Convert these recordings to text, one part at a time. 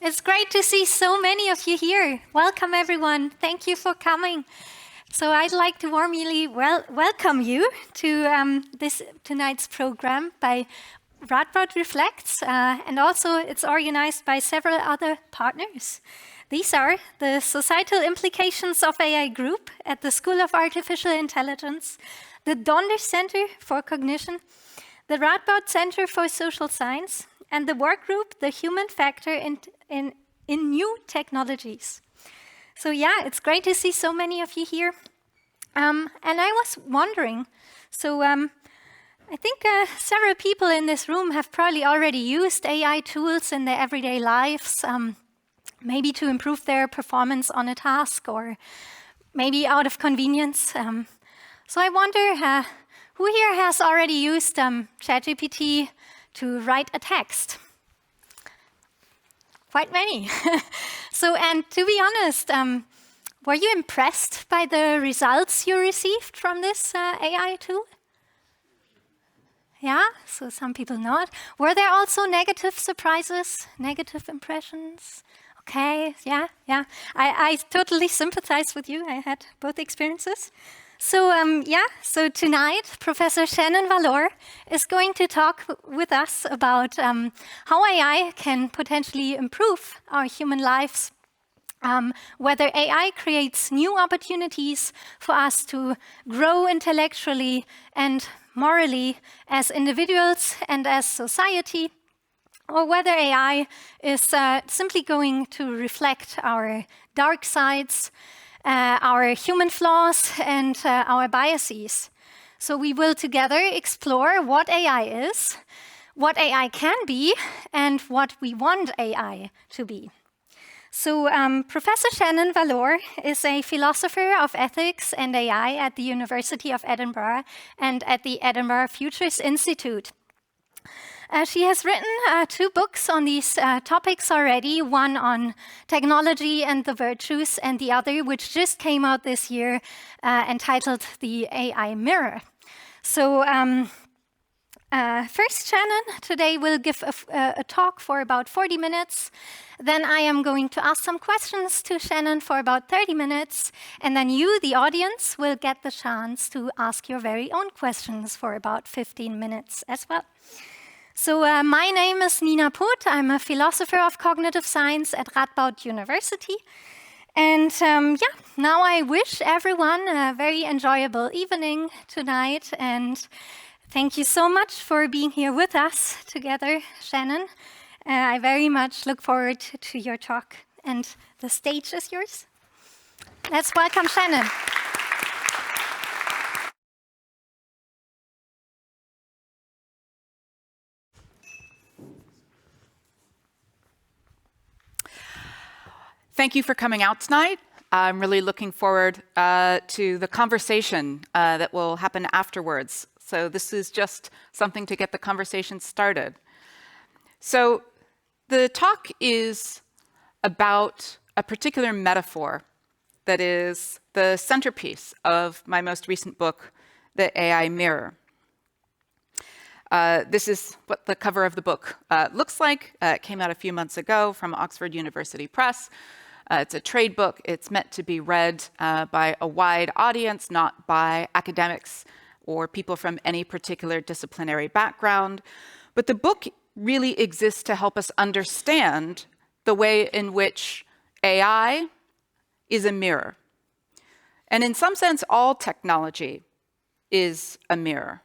It's great to see so many of you here. Welcome, everyone. Thank you for coming. So I'd like to warmly welcome you to this tonight's program by Radboud Reflects, and also it's organized by several other partners. These are the Societal Implications of AI Group at the School of Artificial Intelligence, the Donder Center for Cognition, the Radboud Center for Social Science, and the Workgroup, the Human Factor in New Technologies. So yeah, it's great to see so many of you here. And I was wondering, so I think several people in this room have probably already used AI tools in their everyday lives, maybe to improve their performance on a task or maybe out of convenience. So I wonder, who here has already used ChatGPT to write a text? Quite many. So, and to be honest, were you impressed by the results you received from this AI tool? Yeah, so some people not. Were there also negative surprises, negative impressions? Okay, yeah. I totally sympathize with you. I had both experiences. So so tonight, Professor Shannon Vallor is going to talk with us about how AI can potentially improve our human lives, whether AI creates new opportunities for us to grow intellectually and morally as individuals and as society, or whether AI is simply going to reflect our dark sides, our human flaws, and our biases. So we will together explore what AI is, what AI can be, and what we want AI to be. So Professor Shannon Vallor is a philosopher of ethics and AI at the University of Edinburgh and at the Edinburgh Futures Institute. She has written 2 books on these topics already, one on technology and the virtues, and the other, which just came out this year, entitled The AI Mirror. So first, Shannon today will give a talk for about 40 minutes. Then I am going to ask some questions to Shannon for about 30 minutes. And then you, the audience, will get the chance to ask your very own questions for about 15 minutes as well. So my name is Nina Put. I'm a philosopher of cognitive science at Radboud University. And now I wish everyone a very enjoyable evening tonight. And thank you so much for being here with us together, Shannon. I very much look forward to your talk. And the stage is yours. Let's welcome Shannon. Thank you for coming out tonight. I'm really looking forward to the conversation that will happen afterwards. So this is just something to get the conversation started. So the talk is about a particular metaphor that is the centerpiece of my most recent book, The AI Mirror. This is what the cover of the book looks like. It came out a few months ago from Oxford University Press. It's a trade book. It's meant to be read by a wide audience, not by academics or people from any particular disciplinary background. But the book really exists to help us understand the way in which AI is a mirror. And in some sense, all technology is a mirror.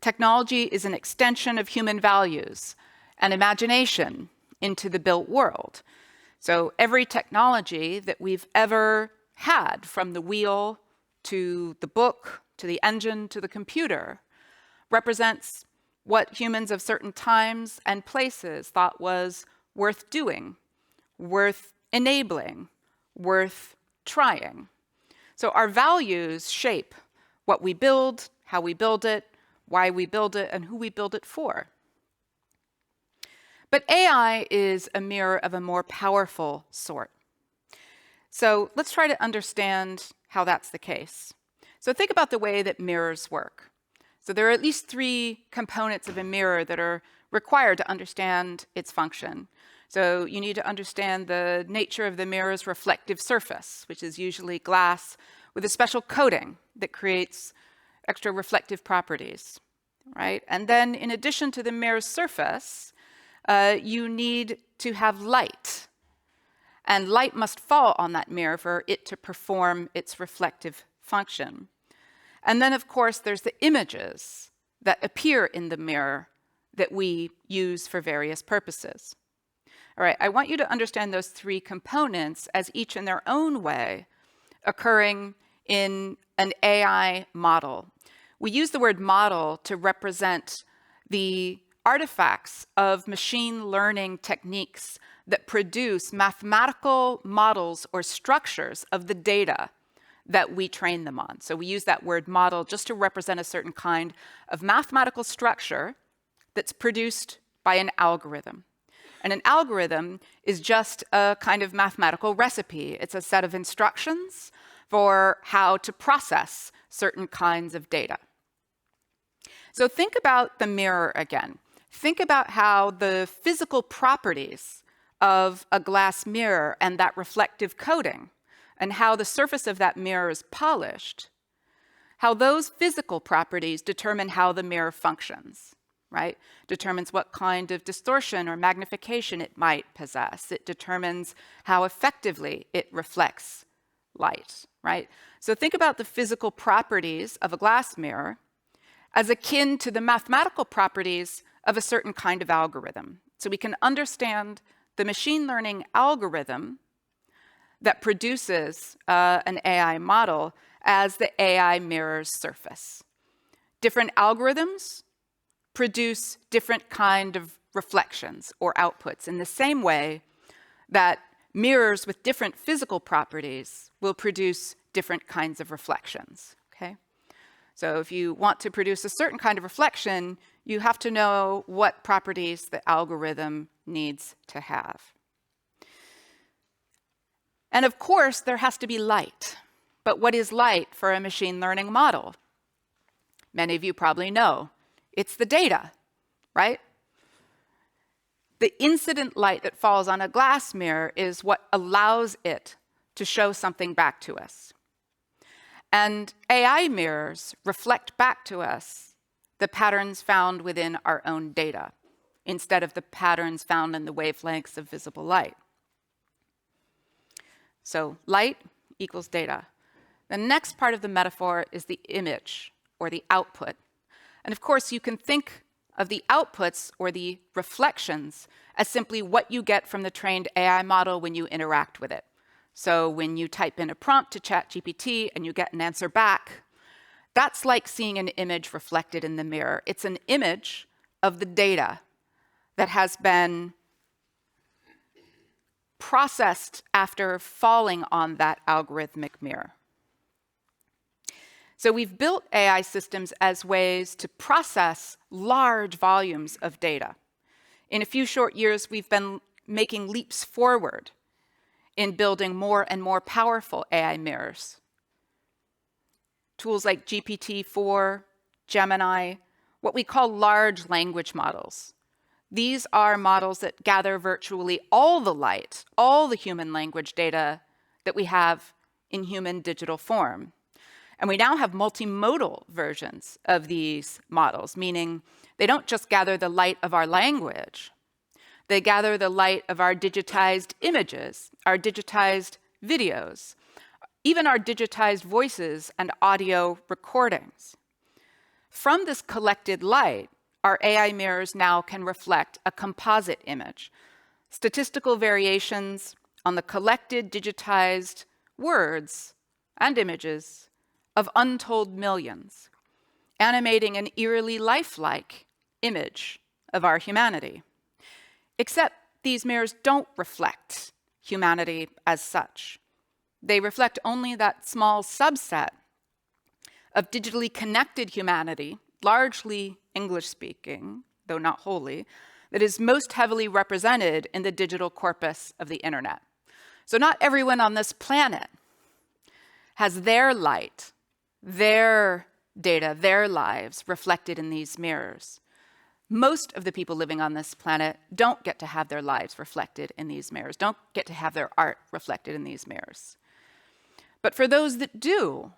Technology is an extension of human values and imagination into the built world. So every technology that we've ever had, from the wheel to the book, to the engine, to the computer, represents what humans of certain times and places thought was worth doing, worth enabling, worth trying. So our values shape what we build, how we build it, why we build it, and who we build it for. But AI is a mirror of a more powerful sort. So let's try to understand how that's the case. So think about the way that mirrors work. So there are at least 3 components of a mirror that are required to understand its function. So you need to understand the nature of the mirror's reflective surface, which is usually glass with a special coating that creates extra reflective properties, right? And then in addition to the mirror's surface, you need to have light. And light must fall on that mirror for it to perform its reflective function. And then, of course, there's the images that appear in the mirror that we use for various purposes. All right, I want you to understand those 3 components as each in their own way occurring in an AI model. We use the word model to represent the artifacts of machine learning techniques that produce mathematical models or structures of the data that we train them on. So we use that word model just to represent a certain kind of mathematical structure that's produced by an algorithm. And an algorithm is just a kind of mathematical recipe. It's a set of instructions for how to process certain kinds of data. So think about the mirror again. Think about how the physical properties of a glass mirror and that reflective coating, and how the surface of that mirror is polished, how those physical properties determine how the mirror functions. Right? Determines what kind of distortion or magnification it might possess. It determines how effectively it reflects light, right? So think about the physical properties of a glass mirror as akin to the mathematical properties of a certain kind of algorithm. So we can understand the machine learning algorithm that produces an AI model as the AI mirror's surface. Different algorithms produce different kind of reflections or outputs in the same way that mirrors with different physical properties will produce different kinds of reflections, okay? So if you want to produce a certain kind of reflection, you have to know what properties the algorithm needs to have. And of course, there has to be light. But what is light for a machine learning model? Many of you probably know. It's the data, right? The incident light that falls on a glass mirror is what allows it to show something back to us. And AI mirrors reflect back to us the patterns found within our own data, instead of the patterns found in the wavelengths of visible light. So light equals data. The next part of the metaphor is the image, or the output. And of course, you can think of the outputs or the reflections as simply what you get from the trained AI model when you interact with it. So when you type in a prompt to ChatGPT and you get an answer back, that's like seeing an image reflected in the mirror. It's an image of the data that has been processed after falling on that algorithmic mirror. So we've built AI systems as ways to process large volumes of data. In a few short years, we've been making leaps forward in building more and more powerful AI mirrors. Tools like GPT-4, Gemini, what we call large language models. These are models that gather virtually all the light, all the human language data that we have in human digital form. And we now have multimodal versions of these models, meaning they don't just gather the light of our language. They gather the light of our digitized images, our digitized videos, even our digitized voices and audio recordings. From this collected light, our AI mirrors now can reflect a composite image, statistical variations on the collected digitized words and images of untold millions, animating an eerily lifelike image of our humanity. Except these mirrors don't reflect humanity as such. They reflect only that small subset of digitally connected humanity, largely English-speaking, though not wholly, that is most heavily represented in the digital corpus of the internet. So not everyone on this planet has their light, their data, their lives reflected in these mirrors. Most of the people living on this planet don't get to have their lives reflected in these mirrors, don't get to have their art reflected in these mirrors. But for those that do,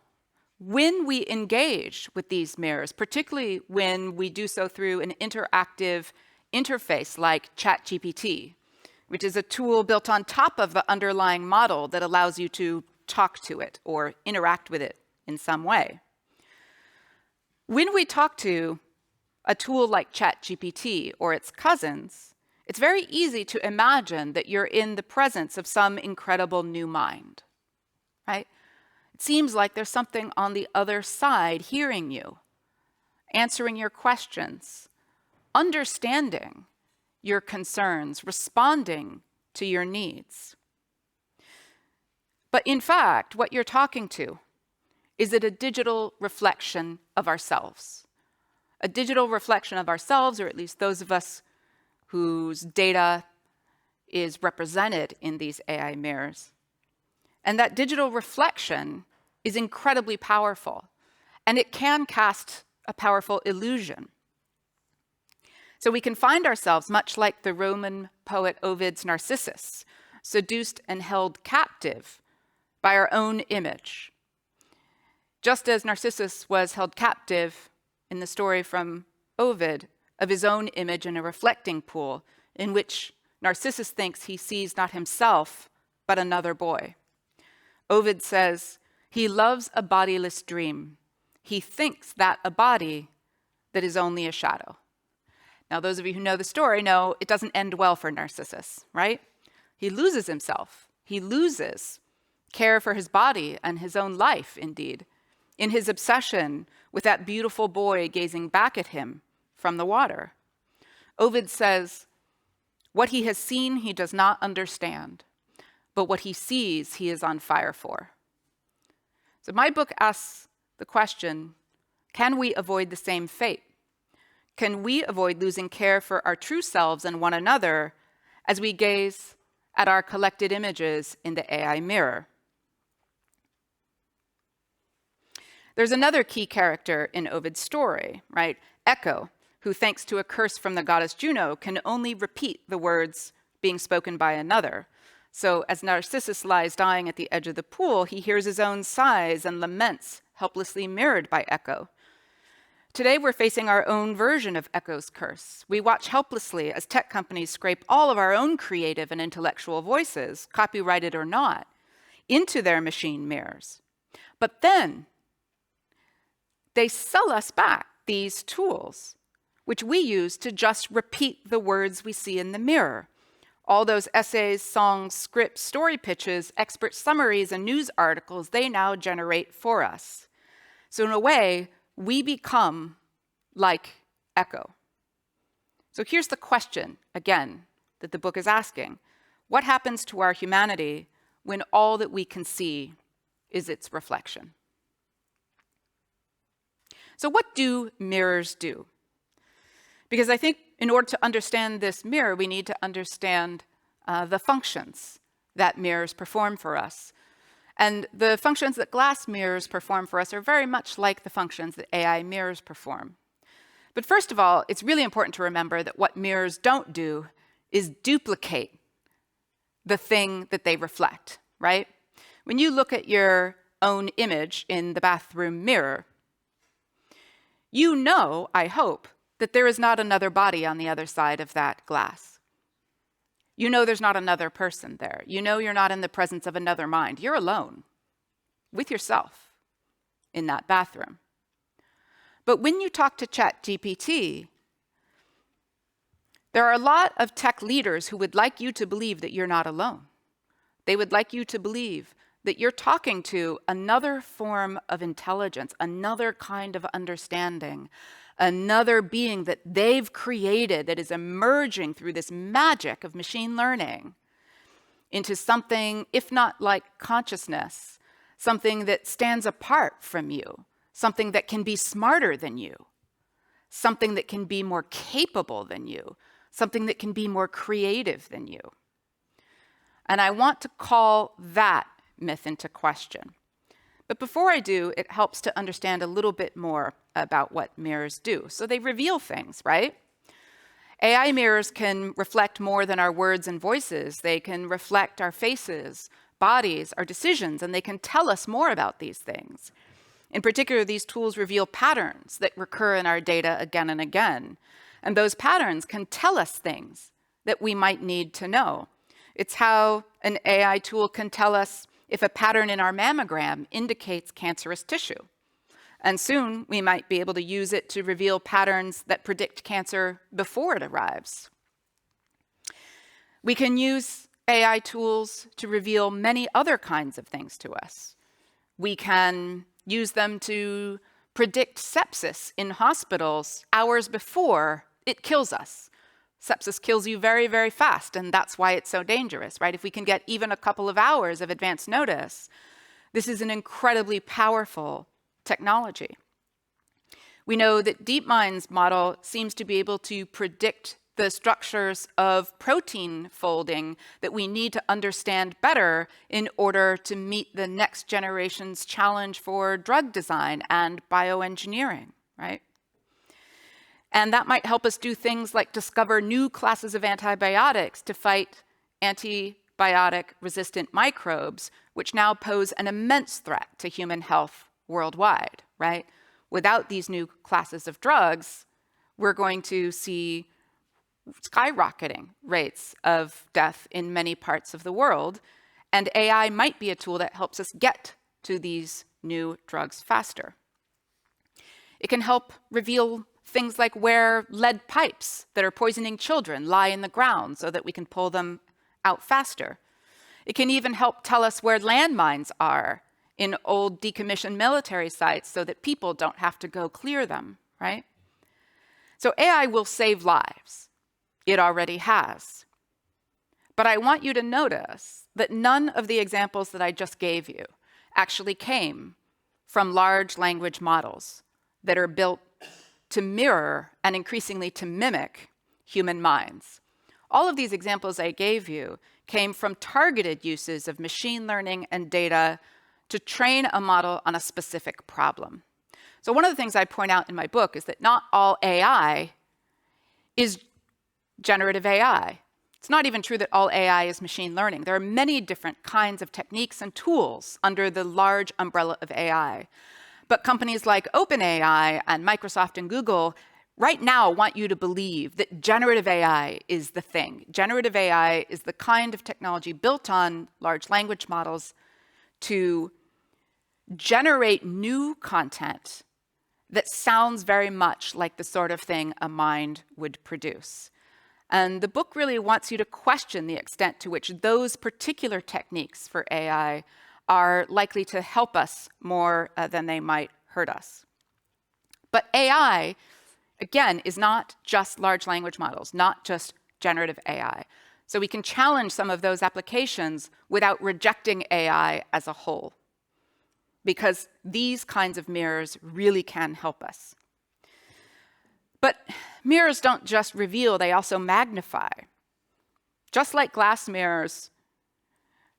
when we engage with these mirrors, particularly when we do so through an interactive interface like ChatGPT, which is a tool built on top of the underlying model that allows you to talk to it or interact with it in some way. When we talk to a tool like ChatGPT or its cousins, it's very easy to imagine that you're in the presence of some incredible new mind, right? It seems like there's something on the other side hearing you, answering your questions, understanding your concerns, responding to your needs. But in fact, what you're talking to is a digital reflection of ourselves. A digital reflection of ourselves, or at least those of us whose data is represented in these AI mirrors. And that digital reflection is incredibly powerful, and it can cast a powerful illusion. So we can find ourselves much like the Roman poet Ovid's Narcissus, seduced and held captive by our own image. Just as Narcissus was held captive in the story from Ovid of his own image in a reflecting pool, in which Narcissus thinks he sees not himself, but another boy. Ovid says, he loves a bodiless dream. He thinks that a body that is only a shadow. Now, those of you who know the story know it doesn't end well for Narcissus, right? He loses himself. He loses care for his body and his own life, indeed, in his obsession with that beautiful boy gazing back at him from the water. Ovid says, what he has seen, he does not understand, but what he sees, he is on fire for. So my book asks the question, can we avoid the same fate? Can we avoid losing care for our true selves and one another as we gaze at our collected images in the AI mirror? There's another key character in Ovid's story, right? Echo, who thanks to a curse from the goddess Juno, can only repeat the words being spoken by another. So as Narcissus lies dying at the edge of the pool, he hears his own sighs and laments, helplessly mirrored by Echo. Today, we're facing our own version of Echo's curse. We watch helplessly as tech companies scrape all of our own creative and intellectual voices, copyrighted or not, into their machine mirrors. But then they sell us back these tools, which we use to just repeat the words we see in the mirror. All those essays, songs, scripts, story pitches, expert summaries, and news articles they now generate for us. So in a way, we become like Echo. So here's the question, again, that the book is asking. What happens to our humanity when all that we can see is its reflection? So what do mirrors do? Because I think in order to understand this mirror, we need to understand the functions that mirrors perform for us. And the functions that glass mirrors perform for us are very much like the functions that AI mirrors perform. But first of all, it's really important to remember that what mirrors don't do is duplicate the thing that they reflect, right? When you look at your own image in the bathroom mirror, you know, I hope, that there is not another body on the other side of that glass. You know there's not another person there. You know you're not in the presence of another mind. You're alone with yourself in that bathroom. But when you talk to ChatGPT, there are a lot of tech leaders who would like you to believe that you're not alone. They would like you to believe that you're talking to another form of intelligence, another kind of understanding, another being that they've created that is emerging through this magic of machine learning into something, if not like consciousness, something that stands apart from you, something that can be smarter than you, something that can be more capable than you, something that can be more creative than you. And I want to call that myth into question. But before I do, it helps to understand a little bit more about what mirrors do. So they reveal things, right? AI mirrors can reflect more than our words and voices. They can reflect our faces, bodies, our decisions, and they can tell us more about these things. In particular, these tools reveal patterns that recur in our data again and again. And those patterns can tell us things that we might need to know. It's how an AI tool can tell us if a pattern in our mammogram indicates cancerous tissue. And soon we might be able to use it to reveal patterns that predict cancer before it arrives. We can use AI tools to reveal many other kinds of things to us. We can use them to predict sepsis in hospitals hours before it kills us. Sepsis kills you very, very fast, and that's why it's so dangerous, right? If we can get even a couple of hours of advance notice, this is an incredibly powerful technology. We know that DeepMind's model seems to be able to predict the structures of protein folding that we need to understand better in order to meet the next generation's challenge for drug design and bioengineering, right? And that might help us do things like discover new classes of antibiotics to fight antibiotic-resistant microbes, which now pose an immense threat to human health worldwide, right? Without these new classes of drugs, we're going to see skyrocketing rates of death in many parts of the world, and AI might be a tool that helps us get to these new drugs faster. It can help reveal things like where lead pipes that are poisoning children lie in the ground so that we can pull them out faster. It can even help tell us where landmines are in old decommissioned military sites so that people don't have to go clear them, right? So AI will save lives. It already has. But I want you to notice that none of the examples that I just gave you actually came from large language models that are built to mirror and increasingly to mimic human minds. All of these examples I gave you came from targeted uses of machine learning and data to train a model on a specific problem. So one of the things I point out in my book is that not all AI is generative AI. It's not even true that all AI is machine learning. There are many different kinds of techniques and tools under the large umbrella of AI. But companies like OpenAI and Microsoft and Google right now want you to believe that generative AI is the thing. Generative AI is the kind of technology built on large language models to generate new content that sounds very much like the sort of thing a mind would produce. And the book really wants you to question the extent to which those particular techniques for AI are likely to help us more than they might hurt us. But AI, again, is not just large language models, not just generative AI. So we can challenge some of those applications without rejecting AI as a whole, because these kinds of mirrors really can help us. But mirrors don't just reveal, they also magnify. Just like glass mirrors,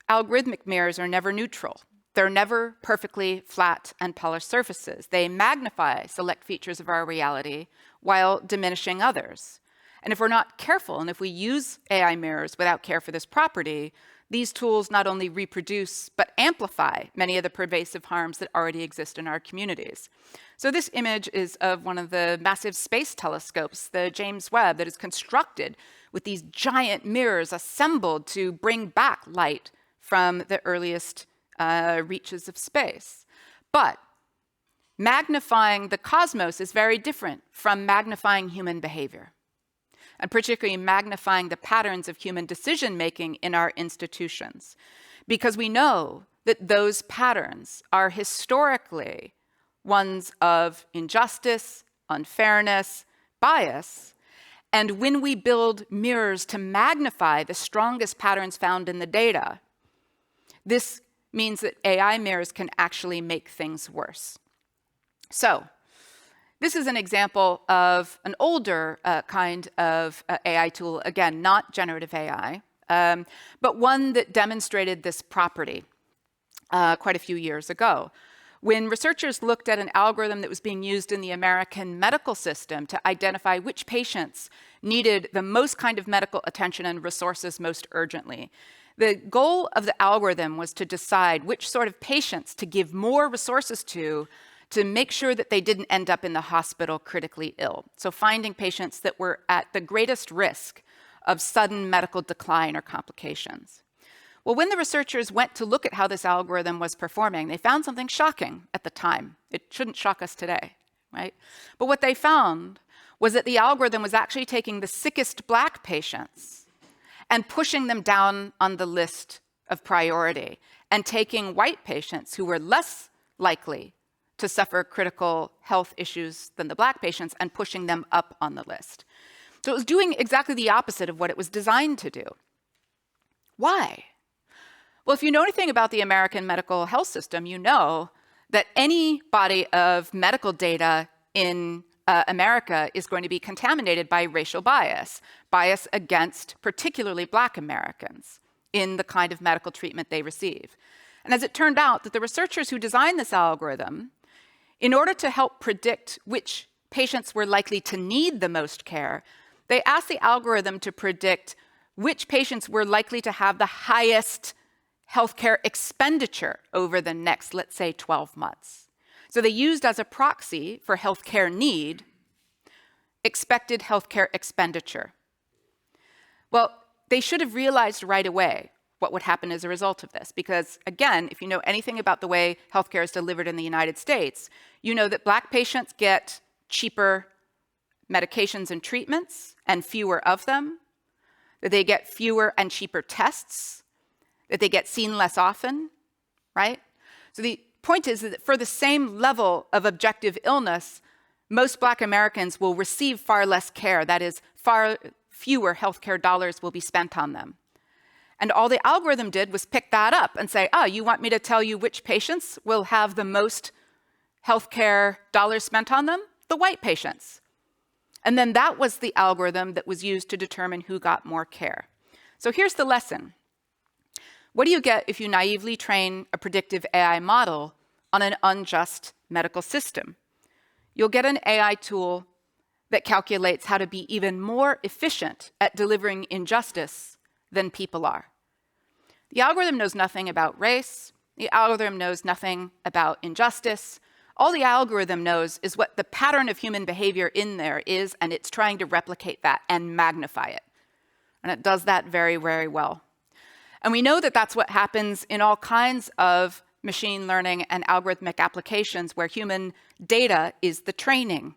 algorithmic mirrors are never neutral. They're never perfectly flat and polished surfaces. They magnify select features of our reality while diminishing others. And if we're not careful, and if we use AI mirrors without care for this property, these tools not only reproduce, but amplify many of the pervasive harms that already exist in our communities. So this image is of one of the massive space telescopes, the James Webb, that is constructed with these giant mirrors assembled to bring back light from the earliest reaches of space. But magnifying the cosmos is very different from magnifying human behavior, and particularly magnifying the patterns of human decision-making in our institutions, because we know that those patterns are historically ones of injustice, unfairness, bias, and when we build mirrors to magnify the strongest patterns found in the data, this means that AI mirrors can actually make things worse. So, this is an example of an older kind of AI tool, again, not generative AI, but one that demonstrated this property quite a few years ago. When researchers looked at an algorithm that was being used in the American medical system to identify which patients needed the most kind of medical attention and resources most urgently, the goal of the algorithm was to decide which sort of patients to give more resources to make sure that they didn't end up in the hospital critically ill. So finding patients that were at the greatest risk of sudden medical decline or complications. Well, when the researchers went to look at how this algorithm was performing, they found something shocking at the time. It shouldn't shock us today, right? But what they found was that the algorithm was actually taking the sickest Black patients and pushing them down on the list of priority, and taking white patients who were less likely to suffer critical health issues than the Black patients and pushing them up on the list. So it was doing exactly the opposite of what it was designed to do. Why? Well, if you know anything about the American medical health system, you know that any body of medical data in America is going to be contaminated by racial bias against particularly Black Americans in the kind of medical treatment they receive. And as it turned out, that the researchers who designed this algorithm, in order to help predict which patients were likely to need the most care, they asked the algorithm to predict which patients were likely to have the highest healthcare expenditure over the next, let's say, 12 months. So they used as a proxy for healthcare need, expected healthcare expenditure. Well, they should have realized right away what would happen as a result of this, because again, if you know anything about the way healthcare is delivered in the United States, you know that Black patients get cheaper medications and treatments and fewer of them, that they get fewer and cheaper tests, that they get seen less often, right? So the point is that for the same level of objective illness, most Black Americans will receive far less care. That is, far fewer healthcare dollars will be spent on them. And all the algorithm did was pick that up and say, you want me to tell you which patients will have the most healthcare dollars spent on them? The white patients. And then that was the algorithm that was used to determine who got more care. So here's the lesson. What do you get if you naively train a predictive AI model on an unjust medical system? You'll get an AI tool that calculates how to be even more efficient at delivering injustice than people are. The algorithm knows nothing about race. The algorithm knows nothing about injustice. All the algorithm knows is what the pattern of human behavior in there is, and it's trying to replicate that and magnify it. And it does that very, very well. And we know that that's what happens in all kinds of machine learning and algorithmic applications where human data is the training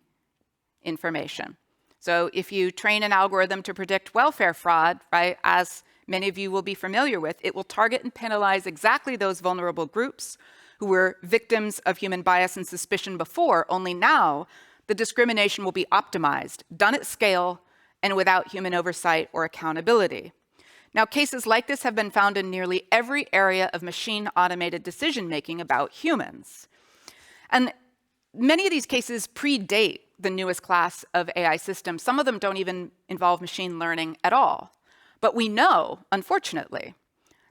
information. So if you train an algorithm to predict welfare fraud, right, as many of you will be familiar with, it will target and penalize exactly those vulnerable groups who were victims of human bias and suspicion before, only now the discrimination will be optimized, done at scale, and without human oversight or accountability. Now, cases like this have been found in nearly every area of machine-automated decision-making about humans. And many of these cases predate the newest class of AI systems. Some of them don't even involve machine learning at all. But we know, unfortunately,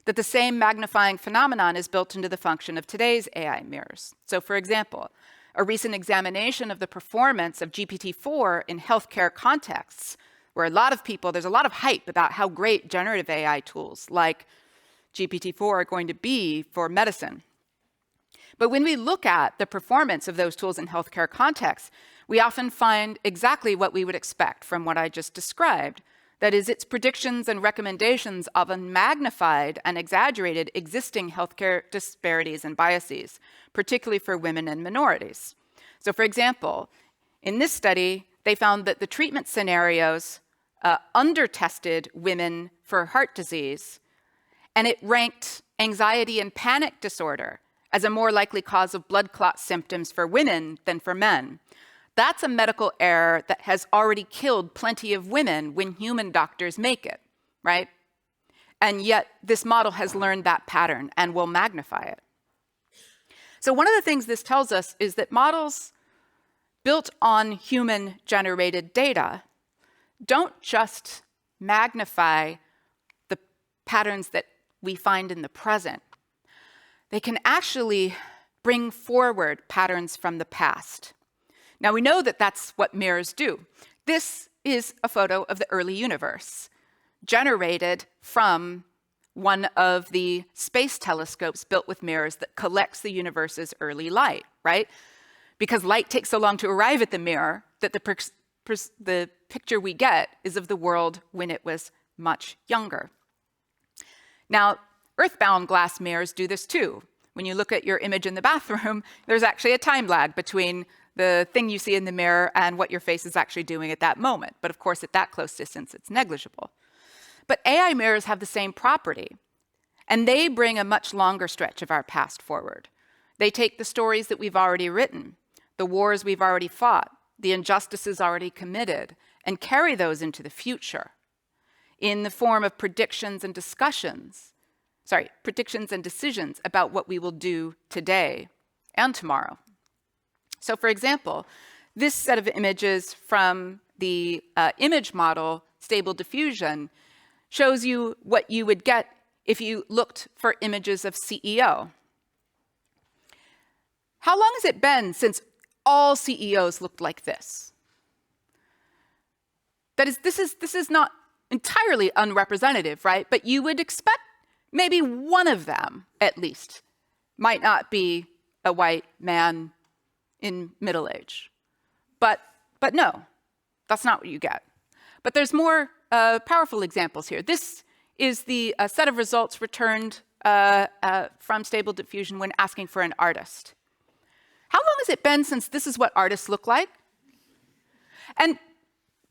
that the same magnifying phenomenon is built into the function of today's AI mirrors. So, for example, a recent examination of the performance of GPT-4 in healthcare contexts, where there's a lot of hype about how great generative AI tools like GPT-4 are going to be for medicine. But when we look at the performance of those tools in healthcare contexts, we often find exactly what we would expect from what I just described. That is, its predictions and recommendations of a magnified and exaggerated existing healthcare disparities and biases, particularly for women and minorities. So, for example, in this study, they found that the treatment scenarios under-tested women for heart disease, and it ranked anxiety and panic disorder as a more likely cause of blood clot symptoms for women than for men. That's a medical error that has already killed plenty of women when human doctors make it, right? And yet this model has learned that pattern and will magnify it. So one of the things this tells us is that models built on human-generated data don't just magnify the patterns that we find in the present. They can actually bring forward patterns from the past. Now, we know that that's what mirrors do. This is a photo of the early universe, generated from one of the space telescopes built with mirrors that collects the universe's early light, right? Because light takes so long to arrive at the mirror that the picture we get is of the world when it was much younger. Now, earthbound glass mirrors do this too. When you look at your image in the bathroom, there's actually a time lag between the thing you see in the mirror and what your face is actually doing at that moment. But of course, at that close distance, it's negligible. But AI mirrors have the same property, and they bring a much longer stretch of our past forward. They take the stories that we've already written, the wars we've already fought, the injustices already committed, and carry those into the future in the form of predictions and decisions about what we will do today and tomorrow. So for example, this set of images from the image model, Stable Diffusion, shows you what you would get if you looked for images of CEO. How long has it been since all CEOs looked like this? That is, this is not entirely unrepresentative, right? But you would expect maybe one of them, at least, might not be a white man in middle age. But no, that's not what you get. But there's more powerful examples here. This is the set of results returned from Stable Diffusion when asking for an artist. How long has it been since this is what artists look like? And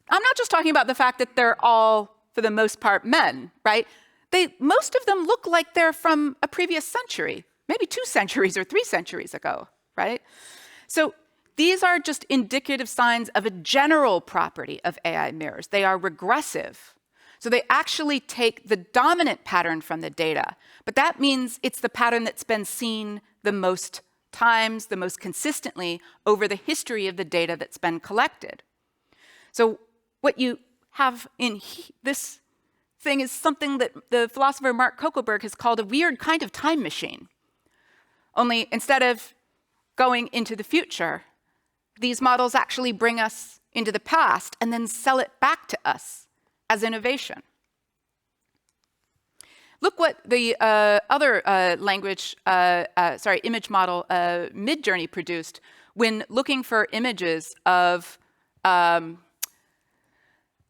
I'm not just talking about the fact that they're all, for the most part, men, right? Most of them look like they're from a previous century, maybe 2 centuries or 3 centuries ago, right? So these are just indicative signs of a general property of AI mirrors. They are regressive. So they actually take the dominant pattern from the data, but that means it's the pattern that's been seen the most times, the most consistently over the history of the data that's been collected. So what you have in this thing is something that the philosopher Mark Kokelberg has called a weird kind of time machine. Only instead of going into the future, these models actually bring us into the past and then sell it back to us as innovation. Look what the other image model Midjourney produced when looking for images of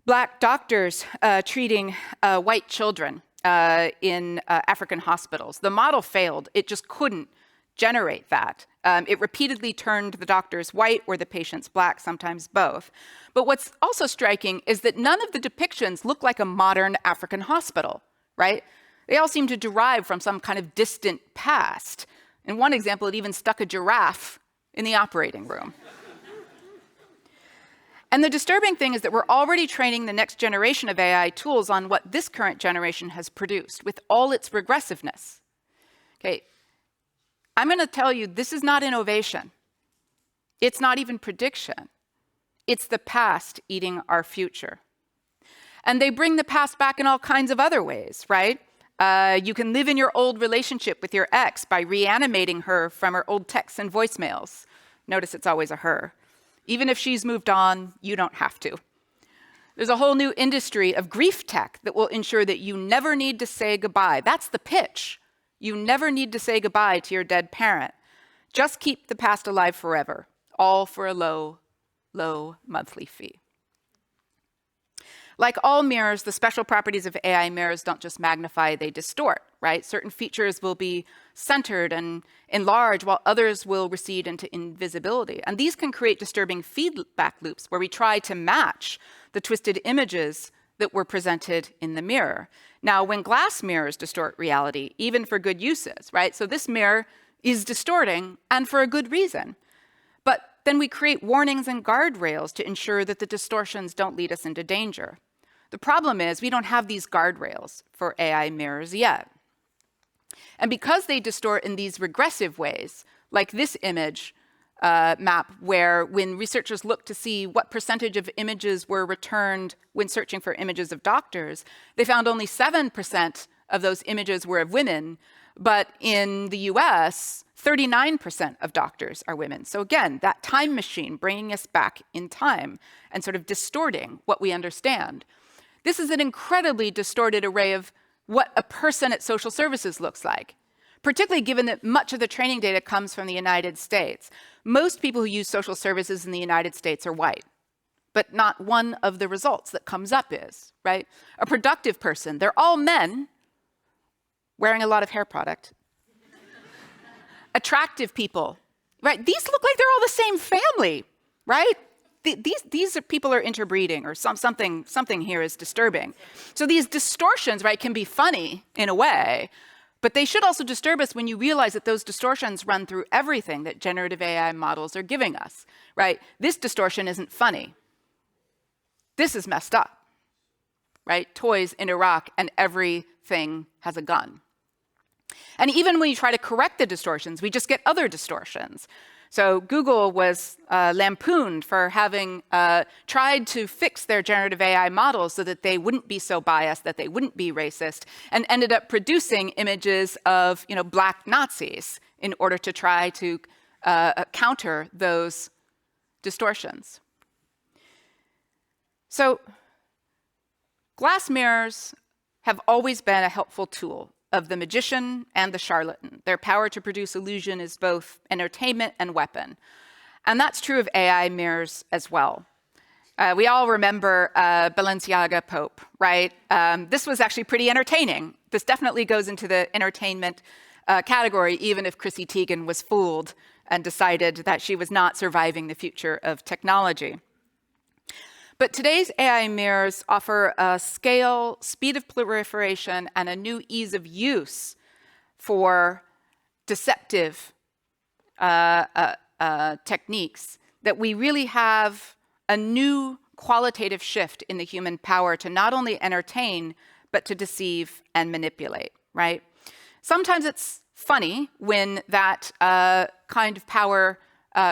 Black doctors treating white children in African hospitals. The model failed. It just couldn't generate that. It repeatedly turned the doctors white or the patients Black, sometimes both. But what's also striking is that none of the depictions look like a modern African hospital, right? They all seem to derive from some kind of distant past. In one example, it even stuck a giraffe in the operating room. And the disturbing thing is that we're already training the next generation of AI tools on what this current generation has produced with all its regressiveness. Okay, I'm going to tell you, this is not innovation. It's not even prediction. It's the past eating our future. And they bring the past back in all kinds of other ways, right? You can live in your old relationship with your ex by reanimating her from her old texts and voicemails. Notice it's always a her. Even if she's moved on, you don't have to. There's a whole new industry of grief tech that will ensure that you never need to say goodbye. That's the pitch. You never need to say goodbye to your dead parent. Just keep the past alive forever, all for a low, low monthly fee. Like all mirrors, the special properties of AI mirrors don't just magnify, they distort, right? Certain features will be centered and enlarge while others will recede into invisibility. And these can create disturbing feedback loops where we try to match the twisted images that were presented in the mirror. Now, when glass mirrors distort reality, even for good uses, right? So this mirror is distorting, and for a good reason. But then we create warnings and guardrails to ensure that the distortions don't lead us into danger. The problem is we don't have these guardrails for AI mirrors yet. And because they distort in these regressive ways, like this image map, where when researchers looked to see what percentage of images were returned when searching for images of doctors, they found only 7% of those images were of women, But in the US, 39% of doctors are women. So again, that time machine bringing us back in time and sort of distorting what we understand. This is an incredibly distorted array of what a person at social services looks like, particularly given that much of the training data comes from the United States. Most people who use social services in the United States are white, but not one of the results that comes up is, right? A productive person, they're all men wearing a lot of hair product. Attractive people, right? These look like they're all the same family, right? These people are interbreeding, or something here is disturbing. So these distortions, right, can be funny in a way, but they should also disturb us when you realize that those distortions run through everything that generative AI models are giving us, right? This distortion isn't funny. This is messed up, right? Toys in Iraq and everything has a gun. And even when you try to correct the distortions, we just get other distortions. So Google was lampooned for having tried to fix their generative AI models so that they wouldn't be so biased, that they wouldn't be racist, and ended up producing images of, black Nazis in order to try to counter those distortions. So glass mirrors have always been a helpful tool of the magician and the charlatan. Their power to produce illusion is both entertainment and weapon. And that's true of AI mirrors as well. We all remember Balenciaga Pope, right? This was actually pretty entertaining. This definitely goes into the entertainment category, even if Chrissy Teigen was fooled and decided that she was not surviving the future of technology. But today's AI mirrors offer a scale, speed of proliferation, and a new ease of use for deceptive techniques that we really have a new qualitative shift in the human power to not only entertain, but to deceive and manipulate, right? Sometimes it's funny when that kind of power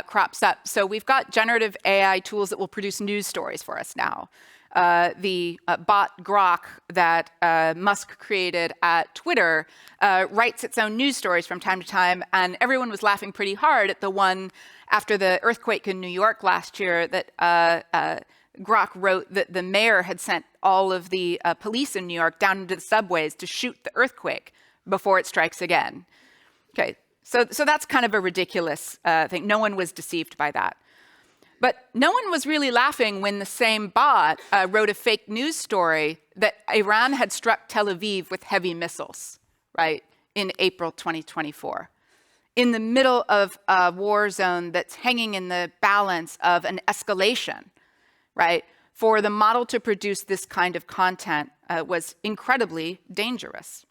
crops up. So we've got generative AI tools that will produce news stories for us now. The bot Grok that Musk created at Twitter writes its own news stories from time to time, and everyone was laughing pretty hard at the one after the earthquake in New York last year that Grok wrote that the mayor had sent all of the police in New York down into the subways to shoot the earthquake before it strikes again. Okay. So that's kind of a ridiculous thing. No one was deceived by that. But no one was really laughing when the same bot wrote a fake news story that Iran had struck Tel Aviv with heavy missiles, right, in April 2024, in the middle of a war zone that's hanging in the balance of an escalation, right? For the model to produce this kind of content was incredibly dangerous.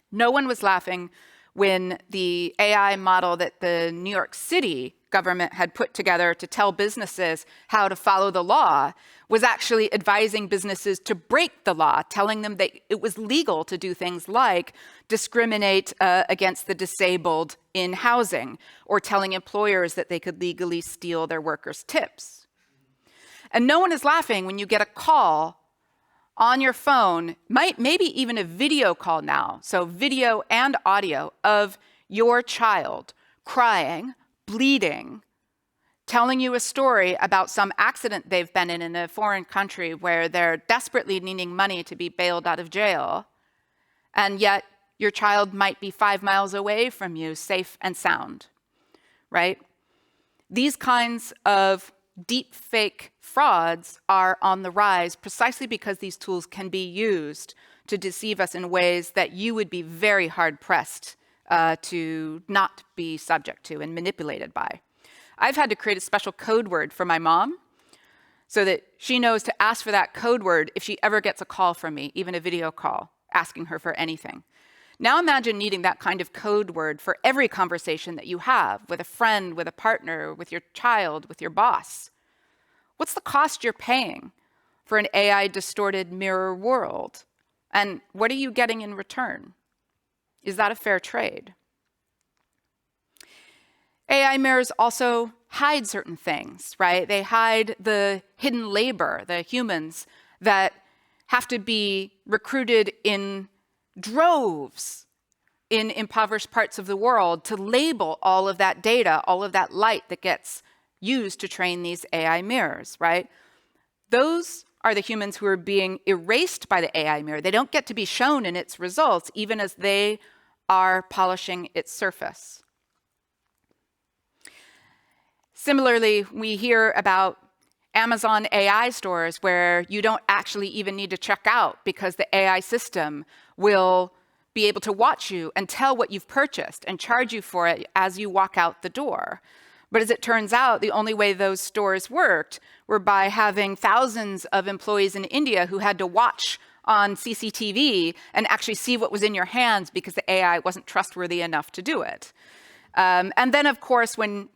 No one was laughing when the AI model that the New York City government had put together to tell businesses how to follow the law was actually advising businesses to break the law, telling them that it was legal to do things like discriminate against the disabled in housing, or telling employers that they could legally steal their workers' tips. And no one is laughing when you get a call on your phone, maybe even a video call now, so video and audio of your child crying, bleeding, telling you a story about some accident they've been in a foreign country where they're desperately needing money to be bailed out of jail, and yet your child might be 5 miles away from you, safe and sound, right? These kinds of deep fake frauds are on the rise precisely because these tools can be used to deceive us in ways that you would be very hard-pressed to not be subject to and manipulated by. I've had to create a special code word for my mom so that she knows to ask for that code word if she ever gets a call from me, even a video call, asking her for anything. Now imagine needing that kind of code word for every conversation that you have with a friend, with a partner, with your child, with your boss. What's the cost you're paying for an AI-distorted mirror world? And what are you getting in return? Is that a fair trade? AI mirrors also hide certain things, right? They hide the hidden labor, the humans that have to be recruited in droves in impoverished parts of the world to label all of that data, all of that light that gets used to train these AI mirrors, right? Those are the humans who are being erased by the AI mirror. They don't get to be shown in its results, even as they are polishing its surface. Similarly, we hear about Amazon AI stores where you don't actually even need to check out because the AI system will be able to watch you and tell what you've purchased and charge you for it as you walk out the door. But as it turns out, the only way those stores worked were by having thousands of employees in India who had to watch on CCTV and actually see what was in your hands because the AI wasn't trustworthy enough to do it. And then, of course, when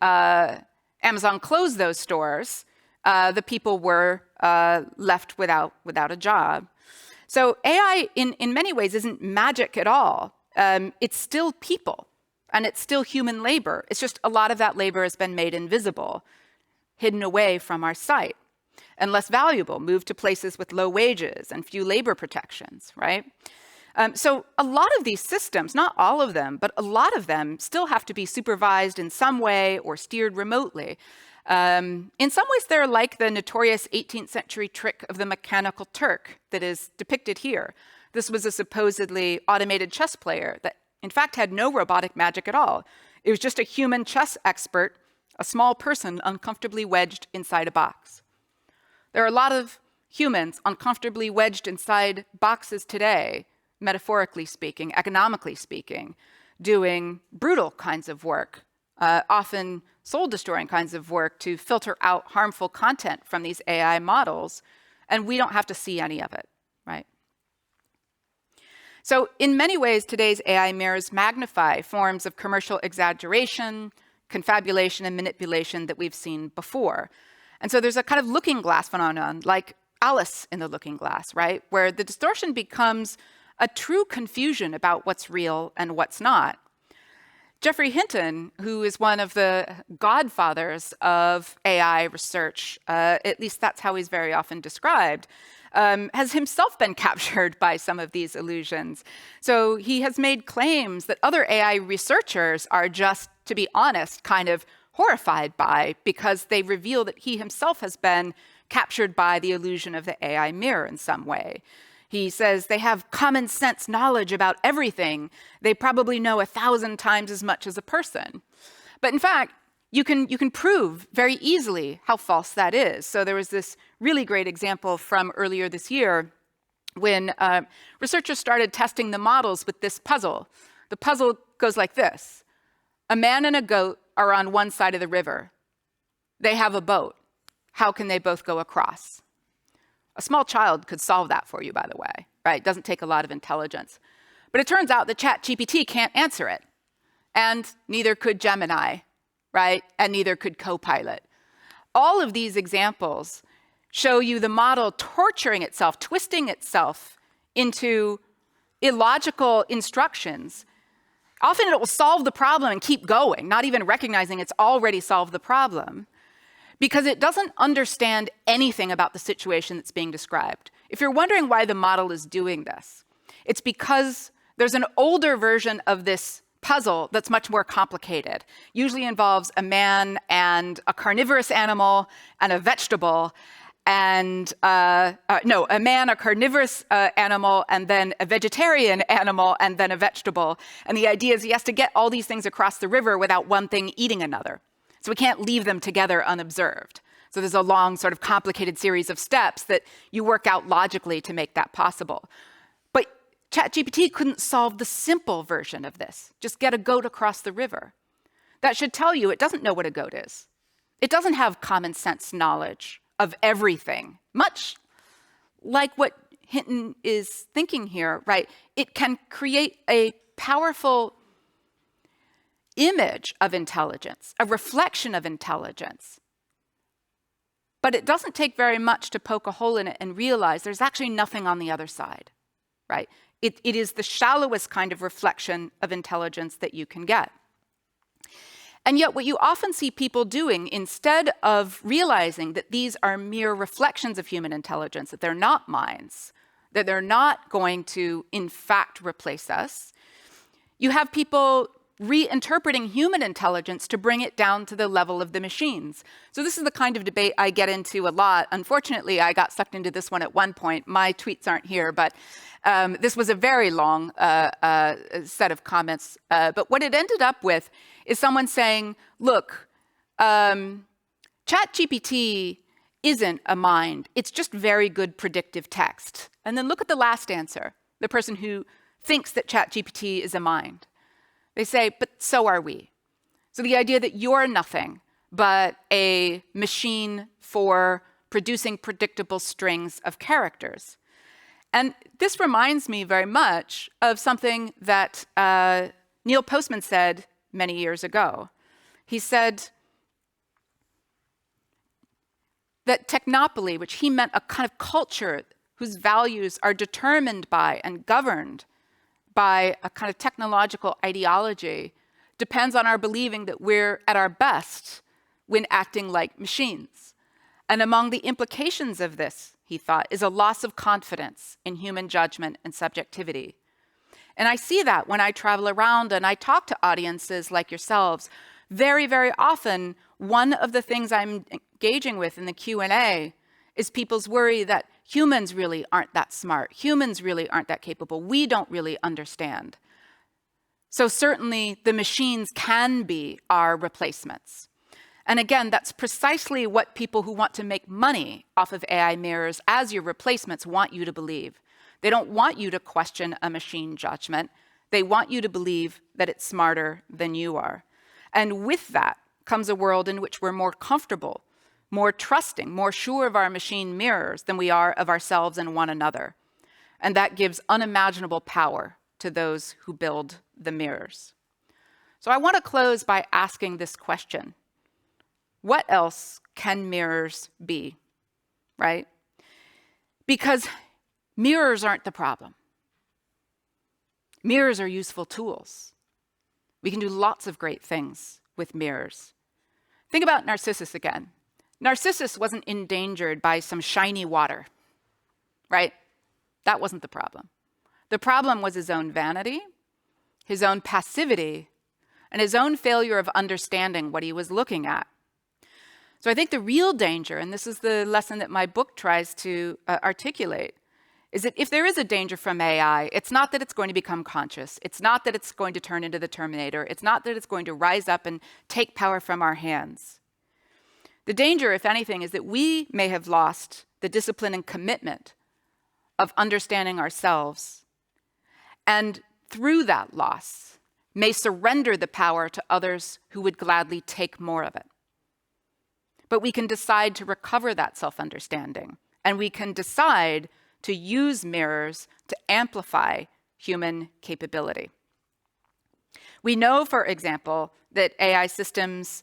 Amazon closed those stores, the people were left without a job. So AI, in many ways, isn't magic at all. It's still people, and it's still human labor. It's just a lot of that labor has been made invisible, hidden away from our sight, and less valuable, moved to places with low wages and few labor protections, right? So a lot of these systems, not all of them, but a lot of them still have to be supervised in some way or steered remotely. In some ways, they're like the notorious 18th century trick of the mechanical Turk that is depicted here. This was a supposedly automated chess player that, in fact, had no robotic magic at all. It was just a human chess expert, a small person uncomfortably wedged inside a box. There are a lot of humans uncomfortably wedged inside boxes today, metaphorically speaking, economically speaking, doing brutal kinds of work, often soul-destroying kinds of work to filter out harmful content from these AI models, and we don't have to see any of it, right? So in many ways, today's AI mirrors magnify forms of commercial exaggeration, confabulation, and manipulation that we've seen before. And so there's a kind of looking glass phenomenon, like Alice in the Looking Glass, right? Where the distortion becomes a true confusion about what's real and what's not. Jeffrey Hinton, who is one of the godfathers of AI research, at least that's how he's very often described, has himself been captured by some of these illusions. So he has made claims that other AI researchers are just, to be honest, kind of horrified by, because they reveal that he himself has been captured by the illusion of the AI mirror in some way. He says they have common sense knowledge about everything. They probably know 1,000 times as much as a person. But in fact, you can prove very easily how false that is. So there was this really great example from earlier this year when researchers started testing the models with this puzzle. The puzzle goes like this. A man and a goat are on one side of the river. They have a boat. How can they both go across? A small child could solve that for you, by the way, right? It doesn't take a lot of intelligence. But it turns out that ChatGPT can't answer it. And neither could Gemini, right? And neither could Copilot. All of these examples show you the model torturing itself, twisting itself into illogical instructions. Often it will solve the problem and keep going, not even recognizing it's already solved the problem, because it doesn't understand anything about the situation that's being described. If you're wondering why the model is doing this, it's because there's an older version of this puzzle that's much more complicated. Usually involves a man and a carnivorous animal and a vegetable, and a man, a carnivorous animal, and then a vegetarian animal, and then a vegetable. And the idea is he has to get all these things across the river without one thing eating another. So we can't leave them together unobserved. So there's a long, sort of complicated series of steps that you work out logically to make that possible. But ChatGPT couldn't solve the simple version of this. Just get a goat across the river. That should tell you it doesn't know what a goat is. It doesn't have common sense knowledge of everything, much like what Hinton is thinking here, right? It can create a powerful image of intelligence, a reflection of intelligence. But it doesn't take very much to poke a hole in it and realize there's actually nothing on the other side, right? It is the shallowest kind of reflection of intelligence that you can get. And yet what you often see people doing, instead of realizing that these are mere reflections of human intelligence, that they're not minds, that they're not going to, in fact, replace us, You have people reinterpreting human intelligence to bring it down to the level of the machines. So this is the kind of debate I get into a lot. Unfortunately, I got sucked into this one at one point. My tweets aren't here, but this was a very long set of comments. But what it ended up with is someone saying, look, ChatGPT isn't a mind. It's just very good predictive text. And then look at the last answer, the person who thinks that ChatGPT is a mind. They say, but so are we. So the idea that you're nothing but a machine for producing predictable strings of characters. And this reminds me very much of something that Neil Postman said many years ago. He said that technopoly, which he meant a kind of culture whose values are determined by and governed by a kind of technological ideology, depends on our believing that we're at our best when acting like machines. And among the implications of this, he thought, is a loss of confidence in human judgment and subjectivity. And I see that when I travel around and I talk to audiences like yourselves. Very, very often, one of the things I'm engaging with in the Q&A is people's worry that humans really aren't that smart. Humans really aren't that capable. We don't really understand. So certainly the machines can be our replacements. And again, that's precisely what people who want to make money off of AI mirrors as your replacements want you to believe. They don't want you to question a machine judgment. They want you to believe that it's smarter than you are. And with that comes a world in which we're more comfortable, more trusting, more sure of our machine mirrors than we are of ourselves and one another. And that gives unimaginable power to those who build the mirrors. So I want to close by asking this question. What else can mirrors be, right? Because mirrors aren't the problem. Mirrors are useful tools. We can do lots of great things with mirrors. Think about Narcissus again. Narcissus wasn't endangered by some shiny water, right? That wasn't the problem. The problem was his own vanity, his own passivity, and his own failure of understanding what he was looking at. So I think the real danger, and this is the lesson that my book tries to articulate, is that if there is a danger from AI, it's not that it's going to become conscious. It's not that it's going to turn into the Terminator. It's not that it's going to rise up and take power from our hands. The danger, if anything, is that we may have lost the discipline and commitment of understanding ourselves, and through that loss, may surrender the power to others who would gladly take more of it. But we can decide to recover that self-understanding, and we can decide to use mirrors to amplify human capability. We know, for example, that AI systems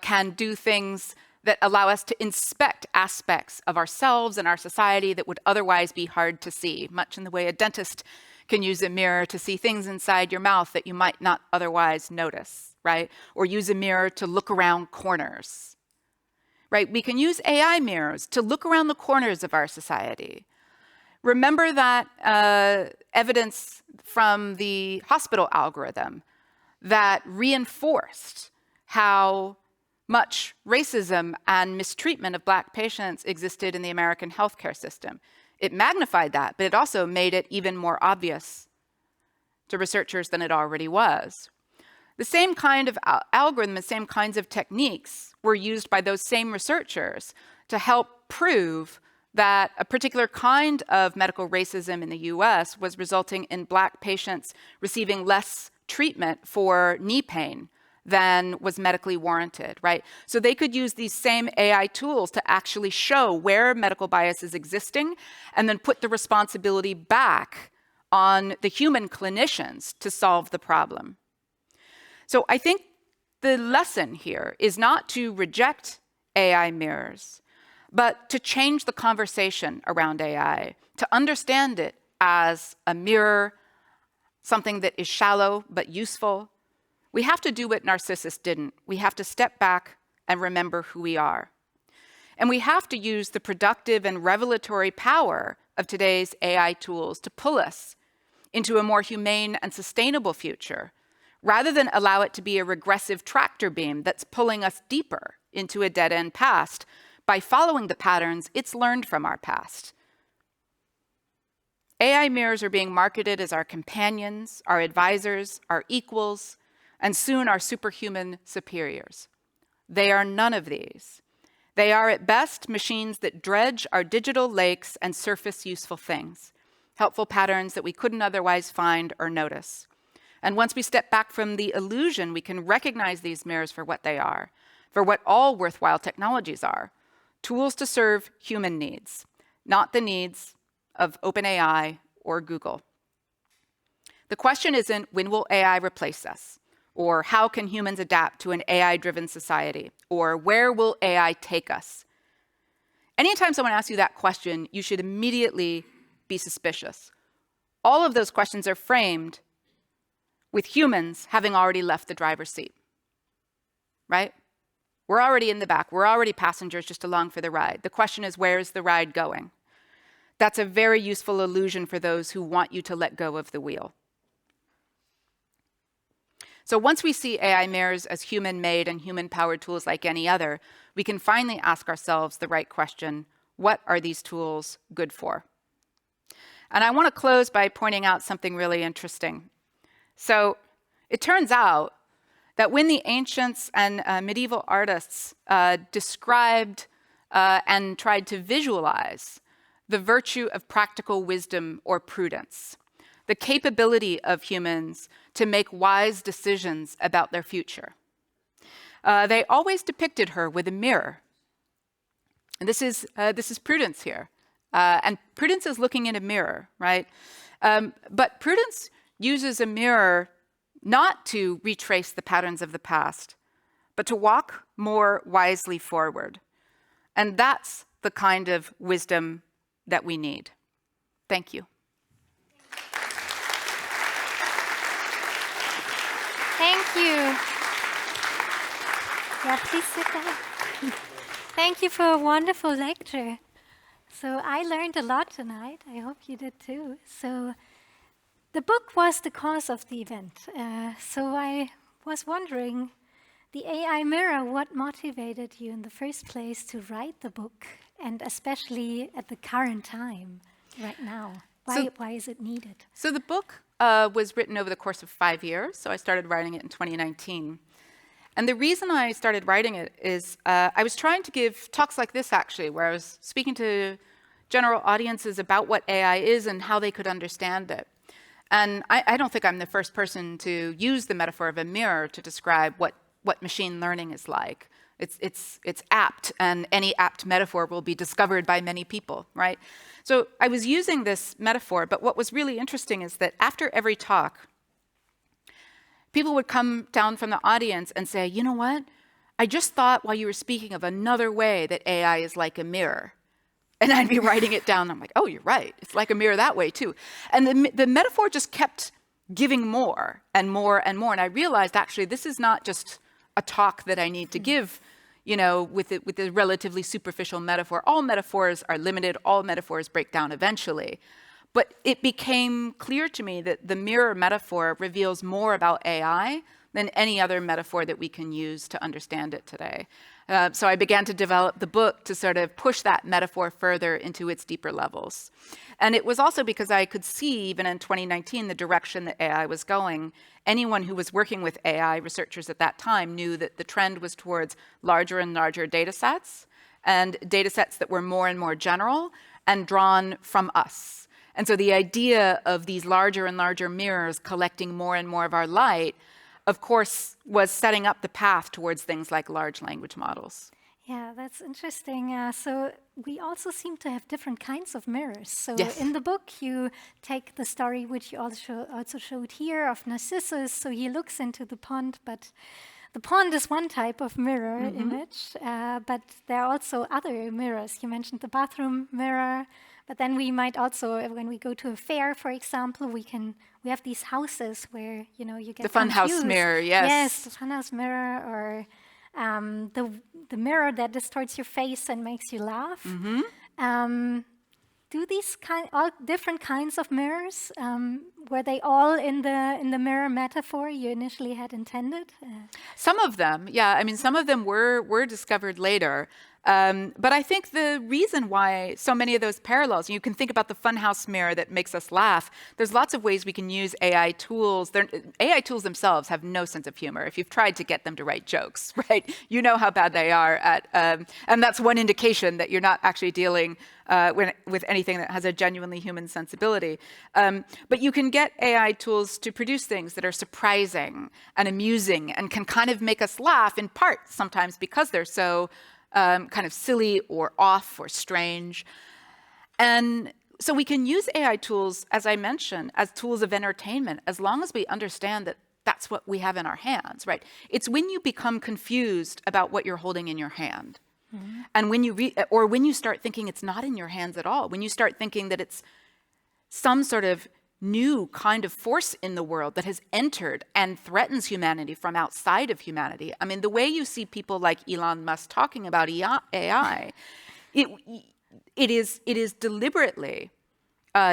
can do things that allow us to inspect aspects of ourselves and our society that would otherwise be hard to see, much in the way a dentist can use a mirror to see things inside your mouth that you might not otherwise notice, right? Or use a mirror to look around corners, right? We can use AI mirrors to look around the corners of our society. Remember that evidence from the hospital algorithm that reinforced how much racism and mistreatment of Black patients existed in the American healthcare system. It magnified that, but it also made it even more obvious to researchers than it already was. The same kind of algorithm, the same kinds of techniques were used by those same researchers to help prove that a particular kind of medical racism in the US was resulting in Black patients receiving less treatment for knee pain than was medically warranted, right? So they could use these same AI tools to actually show where medical bias is existing and then put the responsibility back on the human clinicians to solve the problem. So I think the lesson here is not to reject AI mirrors, but to change the conversation around AI, to understand it as a mirror, something that is shallow but useful. We have to do what Narcissus didn't. We have to step back and remember who we are. And we have to use the productive and revelatory power of today's AI tools to pull us into a more humane and sustainable future, rather than allow it to be a regressive tractor beam that's pulling us deeper into a dead-end past by following the patterns it's learned from our past. AI mirrors are being marketed as our companions, our advisors, our equals, and soon our superhuman superiors. They are none of these. They are at best machines that dredge our digital lakes and surface useful things, helpful patterns that we couldn't otherwise find or notice. And once we step back from the illusion, we can recognize these mirrors for what they are, for what all worthwhile technologies are, tools to serve human needs, not the needs of OpenAI or Google. The question isn't, when will AI replace us? Or how can humans adapt to an AI-driven society? Or where will AI take us? Anytime someone asks you that question, you should immediately be suspicious. All of those questions are framed with humans having already left the driver's seat, right? We're already in the back. We're already passengers just along for the ride. The question is, where is the ride going? That's a very useful illusion for those who want you to let go of the wheel. So once we see AI mirrors as human-made and human-powered tools like any other, we can finally ask ourselves the right question: what are these tools good for? And I want to close by pointing out something really interesting. So it turns out that when the ancients and medieval artists described and tried to visualize the virtue of practical wisdom or prudence, the capability of humans to make wise decisions about their future, they always depicted her with a mirror. And this is Prudence here. And Prudence is looking in a mirror, right? But Prudence uses a mirror not to retrace the patterns of the past, but to walk more wisely forward. And that's the kind of wisdom that we need. Thank you. Thank you. Yeah, please sit down. Thank you for a wonderful lecture. So I learned a lot tonight. I hope you did too. So the book was the cause of the event. So I was wondering, the AI mirror, what motivated you in the first place to write the book, and especially at the current time, right now? Why is it needed? So the book was written over the course of 5 years. So I started writing it in 2019. And the reason I started writing it is I was trying to give talks like this, actually, where I was speaking to general audiences about what AI is and how they could understand it. And I don't think I'm the first person to use the metaphor of a mirror to describe what machine learning is like. It's apt, and any apt metaphor will be discovered by many people, right? So I was using this metaphor, but what was really interesting is that after every talk, people would come down from the audience and say, you know what? I just thought while you were speaking of another way that AI is like a mirror. And I'd be writing it down. I'm like, oh, you're right. It's like a mirror that way, too. And the metaphor just kept giving more and more and more. And I realized, actually, this is not just a talk that I need to give, you know, with a relatively superficial metaphor. All metaphors are limited. All metaphors break down eventually. But it became clear to me that the mirror metaphor reveals more about AI than any other metaphor that we can use to understand it today. So I began to develop the book to sort of push that metaphor further into its deeper levels. And it was also because I could see, even in 2019, the direction that AI was going. Anyone who was working with AI, researchers at that time, knew that the trend was towards larger and larger data sets, and data sets that were more and more general and drawn from us. And so the idea of these larger and larger mirrors collecting more and more of our light, of course, was setting up the path towards things like large language models. Yeah, that's interesting. So we also seem to have different kinds of mirrors. So Yes. in the book, you take the story, which you also showed here, of Narcissus. So he looks into the pond, but the pond is one type of mirror image. But there are also other mirrors. You mentioned the bathroom mirror. But then we might also, when we go to a fair, for example, we have these houses where, you know, you get The funhouse mirror, yes. Yes, the funhouse mirror, or the mirror that distorts your face and makes you laugh. do these all different kinds of mirrors, were they all in the mirror metaphor you initially had intended? Some of them, yeah. I mean, some of them were discovered later. But I think the reason why so many of those parallels, you can think about the funhouse mirror that makes us laugh. There's lots of ways we can use AI tools. AI tools themselves have no sense of humor. If you've tried to get them to write jokes, right, you know how bad they are at, and that's one indication that you're not actually dealing with anything that has a genuinely human sensibility. But you can get AI tools to produce things that are surprising and amusing and can kind of make us laugh, in part sometimes because they're so kind of silly or off or strange. And so we can use AI tools, as I mentioned, as tools of entertainment, as long as we understand that that's what we have in our hands, right? It's when you become confused about what you're holding in your hand. Mm-hmm. And when you start thinking it's not in your hands at all, when you start thinking that it's some sort of new kind of force in the world that has entered and threatens humanity from outside of humanity. I mean, the way you see people like Elon Musk talking about AI, it is deliberately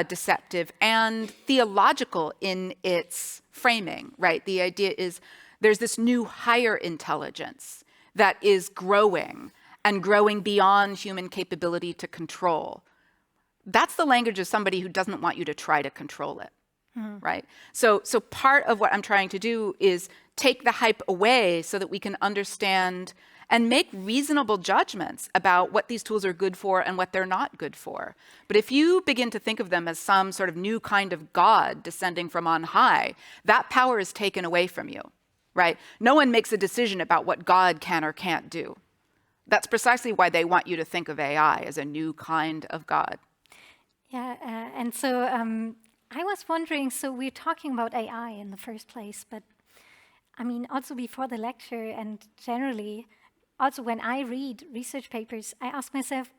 deceptive and theological in its framing, right? The idea is there's this new higher intelligence that is growing and growing beyond human capability to control. That's the language of somebody who doesn't want you to try to control it, right? So part of what I'm trying to do is take the hype away so that we can understand and make reasonable judgments about what these tools are good for and what they're not good for. But if you begin to think of them as some sort of new kind of God descending from on high, that power is taken away from you, right? No one makes a decision about what God can or can't do. That's precisely why they want you to think of AI as a new kind of God. Yeah, and so I was wondering, so we're talking about AI in the first place, but I mean, also before the lecture and generally, also when I read research papers, I ask myself,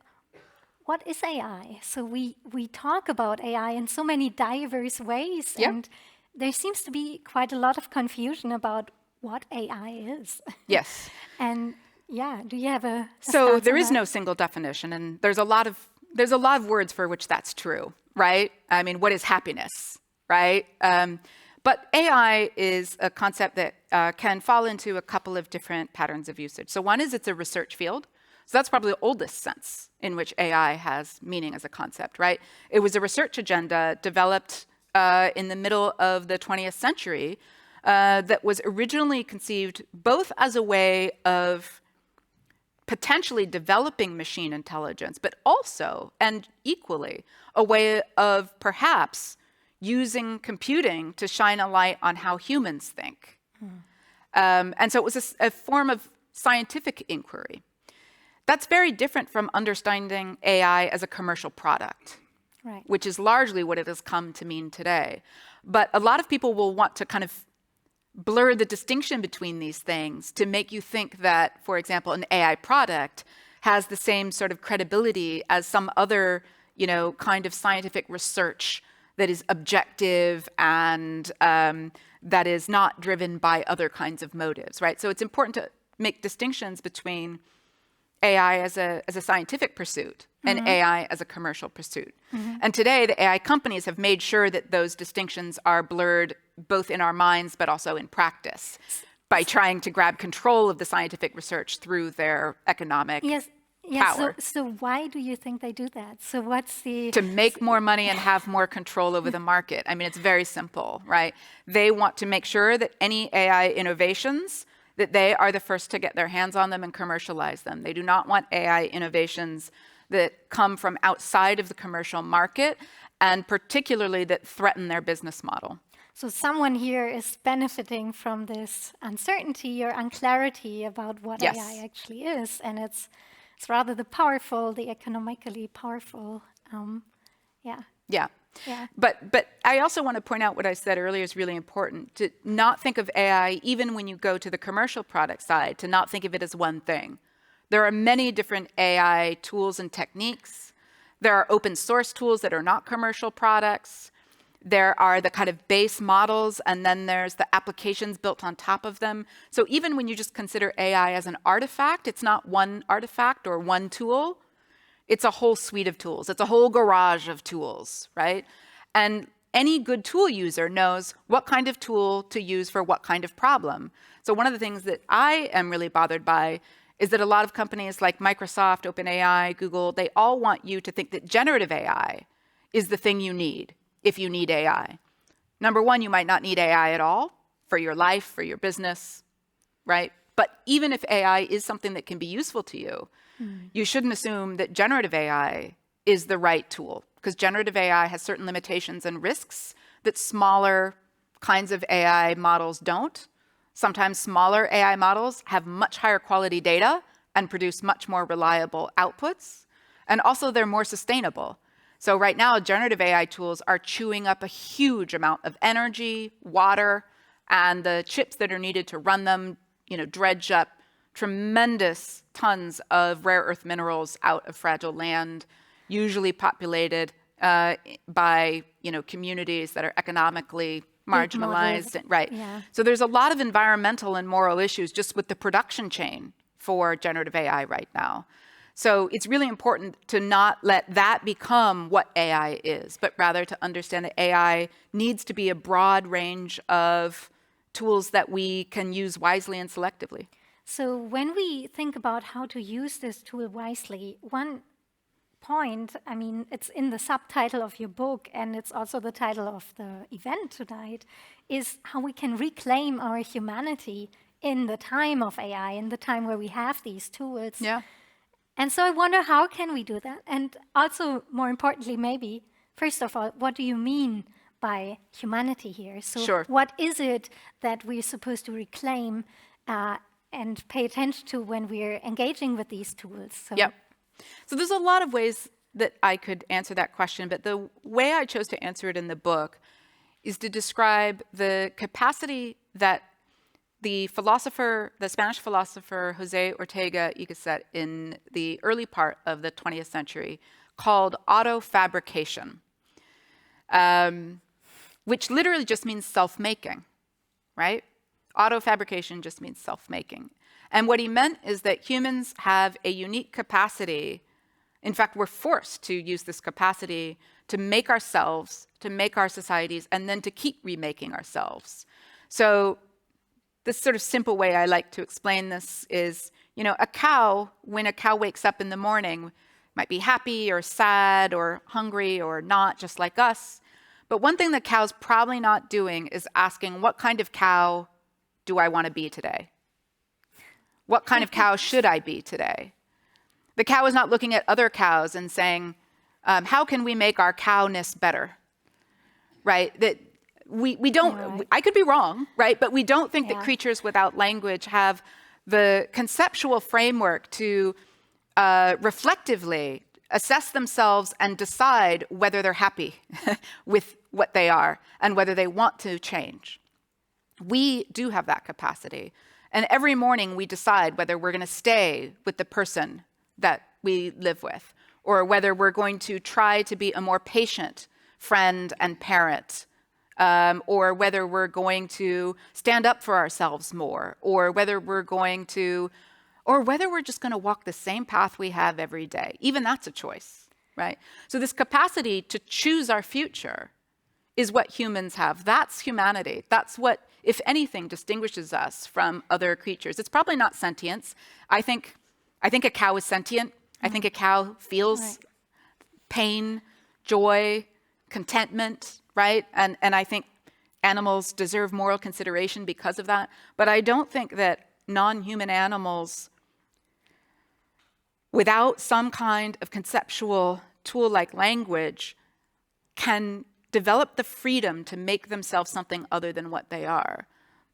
what is AI? So we talk about AI in so many diverse ways, Yep. and there seems to be quite a lot of confusion about what AI is. Yes. And yeah, do you have a So there is no single definition, and there's a lot of words for which that's true, right? I mean, what is happiness, right? But AI is a concept that can fall into a couple of different patterns of usage. So one is it's a research field. So that's probably the oldest sense in which AI has meaning as a concept, right? It was a research agenda developed in the middle of the 20th century that was originally conceived both as a way of potentially developing machine intelligence, but also, and equally, a way of perhaps using computing to shine a light on how humans think. And so it was a form of scientific inquiry. That's very different from understanding AI as a commercial product, right, which is largely what it has come to mean today. But a lot of people will want to kind of blur the distinction between these things to make you think that, for example, an AI product has the same sort of credibility as some other, kind of scientific research that is objective and that is not driven by other kinds of motives, right? So it's important to make distinctions between AI as a scientific pursuit and AI as a commercial pursuit. And today, the AI companies have made sure that those distinctions are blurred both in our minds but also in practice by trying to grab control of the scientific research through their economic power. So why do you think they do that? So what's the... To make more money and have more control over the market. I mean, it's very simple, right? They want to make sure that any AI innovations, that they are the first to get their hands on them and commercialize them. They do not want AI innovations that come from outside of the commercial market and particularly that threaten their business model. So someone here is benefiting from this uncertainty or unclarity about what AI actually is, and it's rather the powerful, the economically powerful. Yeah. But I also want to point out what I said earlier is really important, to not think of AI, even when you go to the commercial product side, to not think of it as one thing. There are many different AI tools and techniques. There are open source tools that are not commercial products. There are the kind of base models, and then there's the applications built on top of them. So even when you just consider AI as an artifact, it's not one artifact or one tool. It's a whole suite of tools. It's a whole garage of tools, right? And any good tool user knows what kind of tool to use for what kind of problem. So one of the things that I am really bothered by is that a lot of companies like Microsoft, OpenAI, Google, they all want you to think that generative AI is the thing you need if you need AI. Number one, you might not need AI at all for your life, for your business, right? But even if AI is something that can be useful to you, you shouldn't assume that generative AI is the right tool, because generative AI has certain limitations and risks that smaller kinds of AI models don't. Sometimes smaller AI models have much higher quality data and produce much more reliable outputs. And also they're more sustainable. So right now, generative AI tools are chewing up a huge amount of energy, water, and the chips that are needed to run them, dredge up tremendous tons of rare earth minerals out of fragile land, usually populated by communities that are economically marginalized, right? Yeah. So there's a lot of environmental and moral issues just with the production chain for generative AI right now. So it's really important to not let that become what AI is, but rather to understand that AI needs to be a broad range of tools that we can use wisely and selectively. So when we think about how to use this tool wisely, one point, it's in the subtitle of your book, and it's also the title of the event tonight, is how we can reclaim our humanity in the time of AI, in the time where we have these tools. Yeah. And so I wonder, how can we do that? And also, more importantly, maybe, first of all, what do you mean by humanity here? So Sure. what is it that we're supposed to reclaim and pay attention to when we're engaging with these tools? So Yep. So there's a lot of ways that I could answer that question, but the way I chose to answer it in the book is to describe the capacity that the Spanish philosopher Jose Ortega y Gasset in the early part of the 20th century called auto-fabrication, which literally just means self-making, right? Auto-fabrication just means self-making. And what he meant is that humans have a unique capacity. In fact, we're forced to use this capacity to make ourselves, to make our societies, and then to keep remaking ourselves. So this sort of simple way I like to explain this is, a cow, when a cow wakes up in the morning, might be happy or sad or hungry or not, just like us. But one thing the cow's probably not doing is asking, what kind of cow do I want to be today? What kind of cow should I be today? The cow is not looking at other cows and saying, how can we make our cowness better? Right? That we don't, Right. I could be wrong, right? But we don't think Yeah. that creatures without language have the conceptual framework to reflectively assess themselves and decide whether they're happy with what they are and whether they want to change. We do have that capacity. And every morning we decide whether we're going to stay with the person that we live with, or whether we're going to try to be a more patient friend and parent, or whether we're going to stand up for ourselves more, or whether we're just going to walk the same path we have every day. Even that's a choice, right? So this capacity to choose our future is what humans have. That's humanity. That's what, if anything, distinguishes us from other creatures. It's probably not sentience. I think a cow is sentient. I think a cow feels pain, joy, contentment, right? And I think animals deserve moral consideration because of that. But I don't think that non-human animals, without some kind of conceptual tool like language, can develop the freedom to make themselves something other than what they are.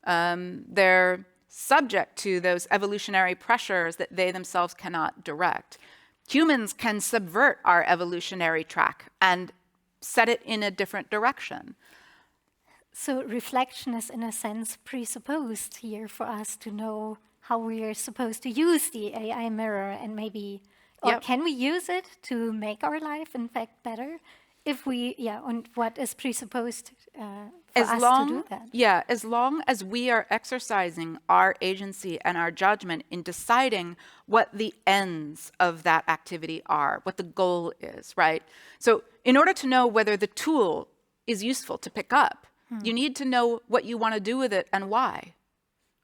They're subject to those evolutionary pressures that they themselves cannot direct. Humans can subvert our evolutionary track and set it in a different direction. So reflection is, in a sense, presupposed here for us to know how we are supposed to use the AI mirror, and maybe, or Yep. can we use it to make our life, in fact, better? If we, and what is presupposed for for us to do that. Yeah, as long as we are exercising our agency and our judgment in deciding what the ends of that activity are, what the goal is, right? So in order to know whether the tool is useful to pick up, you need to know what you want to do with it and why.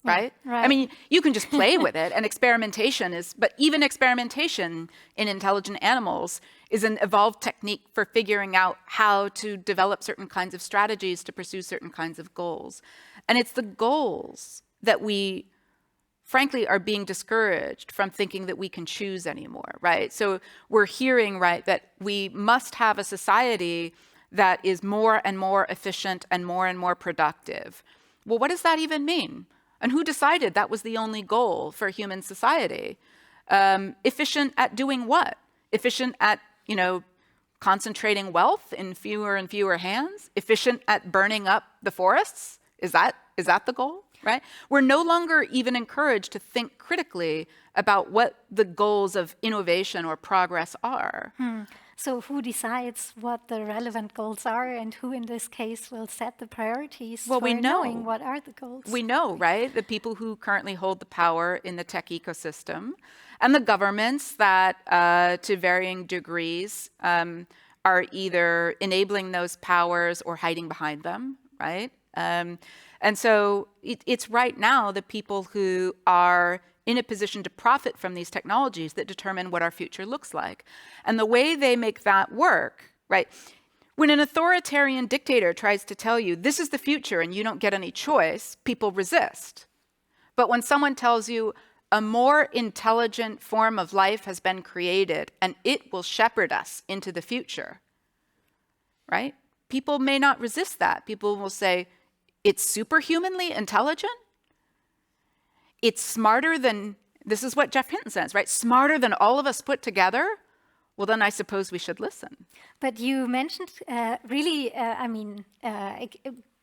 Right? Yeah, right. I mean, you can just play with it, and experimentation is, but even experimentation in intelligent animals is an evolved technique for figuring out how to develop certain kinds of strategies to pursue certain kinds of goals. And it's the goals that we, frankly, are being discouraged from thinking that we can choose anymore, right? So we're hearing, right, that we must have a society that is more and more efficient and more productive. Well, what does that even mean? And who decided that was the only goal for human society? Efficient at doing what? Efficient at, concentrating wealth in fewer and fewer hands? Efficient at burning up the forests? Is that the goal, right? We're no longer even encouraged to think critically about what the goals of innovation or progress are. So who decides what the relevant goals are, and who in this case will set the priorities for knowing what are the goals? We know, right? The people who currently hold the power in the tech ecosystem and the governments that, to varying degrees, are either enabling those powers or hiding behind them, right? And so it's right now the people who are in a position to profit from these technologies that determine what our future looks like. And the way they make that work, right? When an authoritarian dictator tries to tell you, this is the future and you don't get any choice, people resist. But when someone tells you, a more intelligent form of life has been created and it will shepherd us into the future, right? People may not resist that. People will say, it's superhumanly intelligent? It's smarter than, this is what Jeff Hinton says, right? Smarter than all of us put together? Well, then I suppose we should listen. But you mentioned really,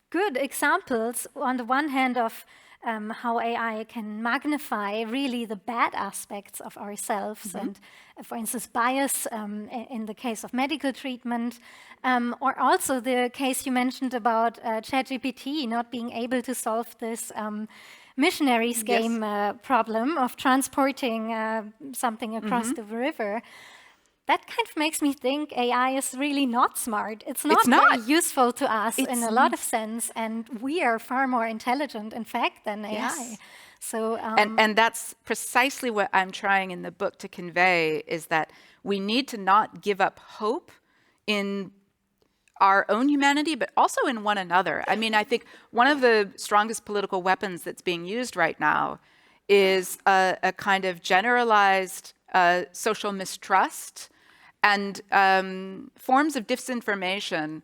good examples on the one hand of how AI can magnify really the bad aspects of ourselves, and for instance, bias in the case of medical treatment, or also the case you mentioned about ChatGPT not being able to solve this missionaries game problem of transporting something across the river. That kind of makes me think AI is really not smart. It's not very useful to us in a lot of sense, and we are far more intelligent, in fact, than AI. So, and that's precisely what I'm trying in the book to convey, is that we need to not give up hope in our own humanity, but also in one another. I mean, I think one of the strongest political weapons that's being used right now is a kind of generalized social mistrust and forms of disinformation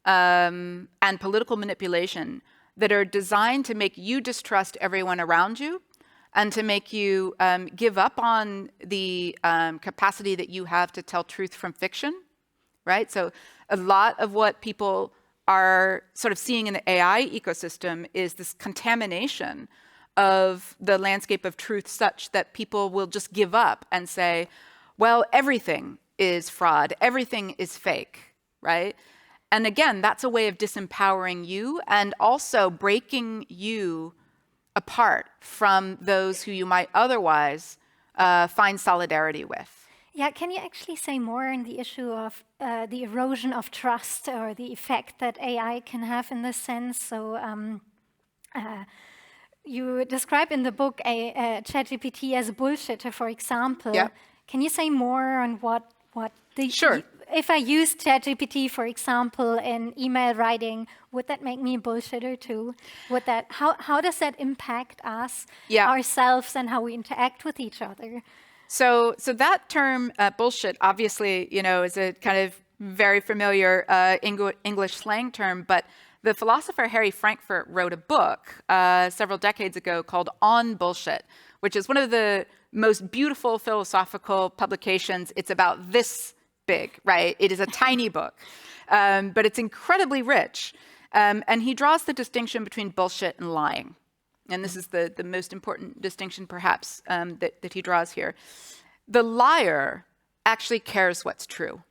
and political manipulation that are designed to make you distrust everyone around you and to make you give up on the capacity that you have to tell truth from fiction, right? So a lot of what people are sort of seeing in the AI ecosystem is this contamination of the landscape of truth, such that people will just give up and say, well, everything is fraud, everything is fake, right? And again, that's a way of disempowering you and also breaking you apart from those who you might otherwise find solidarity with. Yeah, can you actually say more on the issue of the erosion of trust, or the effect that AI can have in this sense? So you describe in the book ChatGPT as a bullshitter, for example. Yeah. Can you say more on what the... Sure. If I use ChatGPT, for example, in email writing, would that make me a bullshitter too? Would that, how does that impact us, ourselves, and how we interact with each other? So that term, bullshit, obviously, is a kind of very familiar English slang term, but the philosopher Harry Frankfurt wrote a book several decades ago called On Bullshit, which is one of the most beautiful philosophical publications. It's about this big, right? It is a tiny book, but it's incredibly rich. And he draws the distinction between bullshit and lying. And this is the most important distinction, perhaps, that he draws here. The liar actually cares what's true,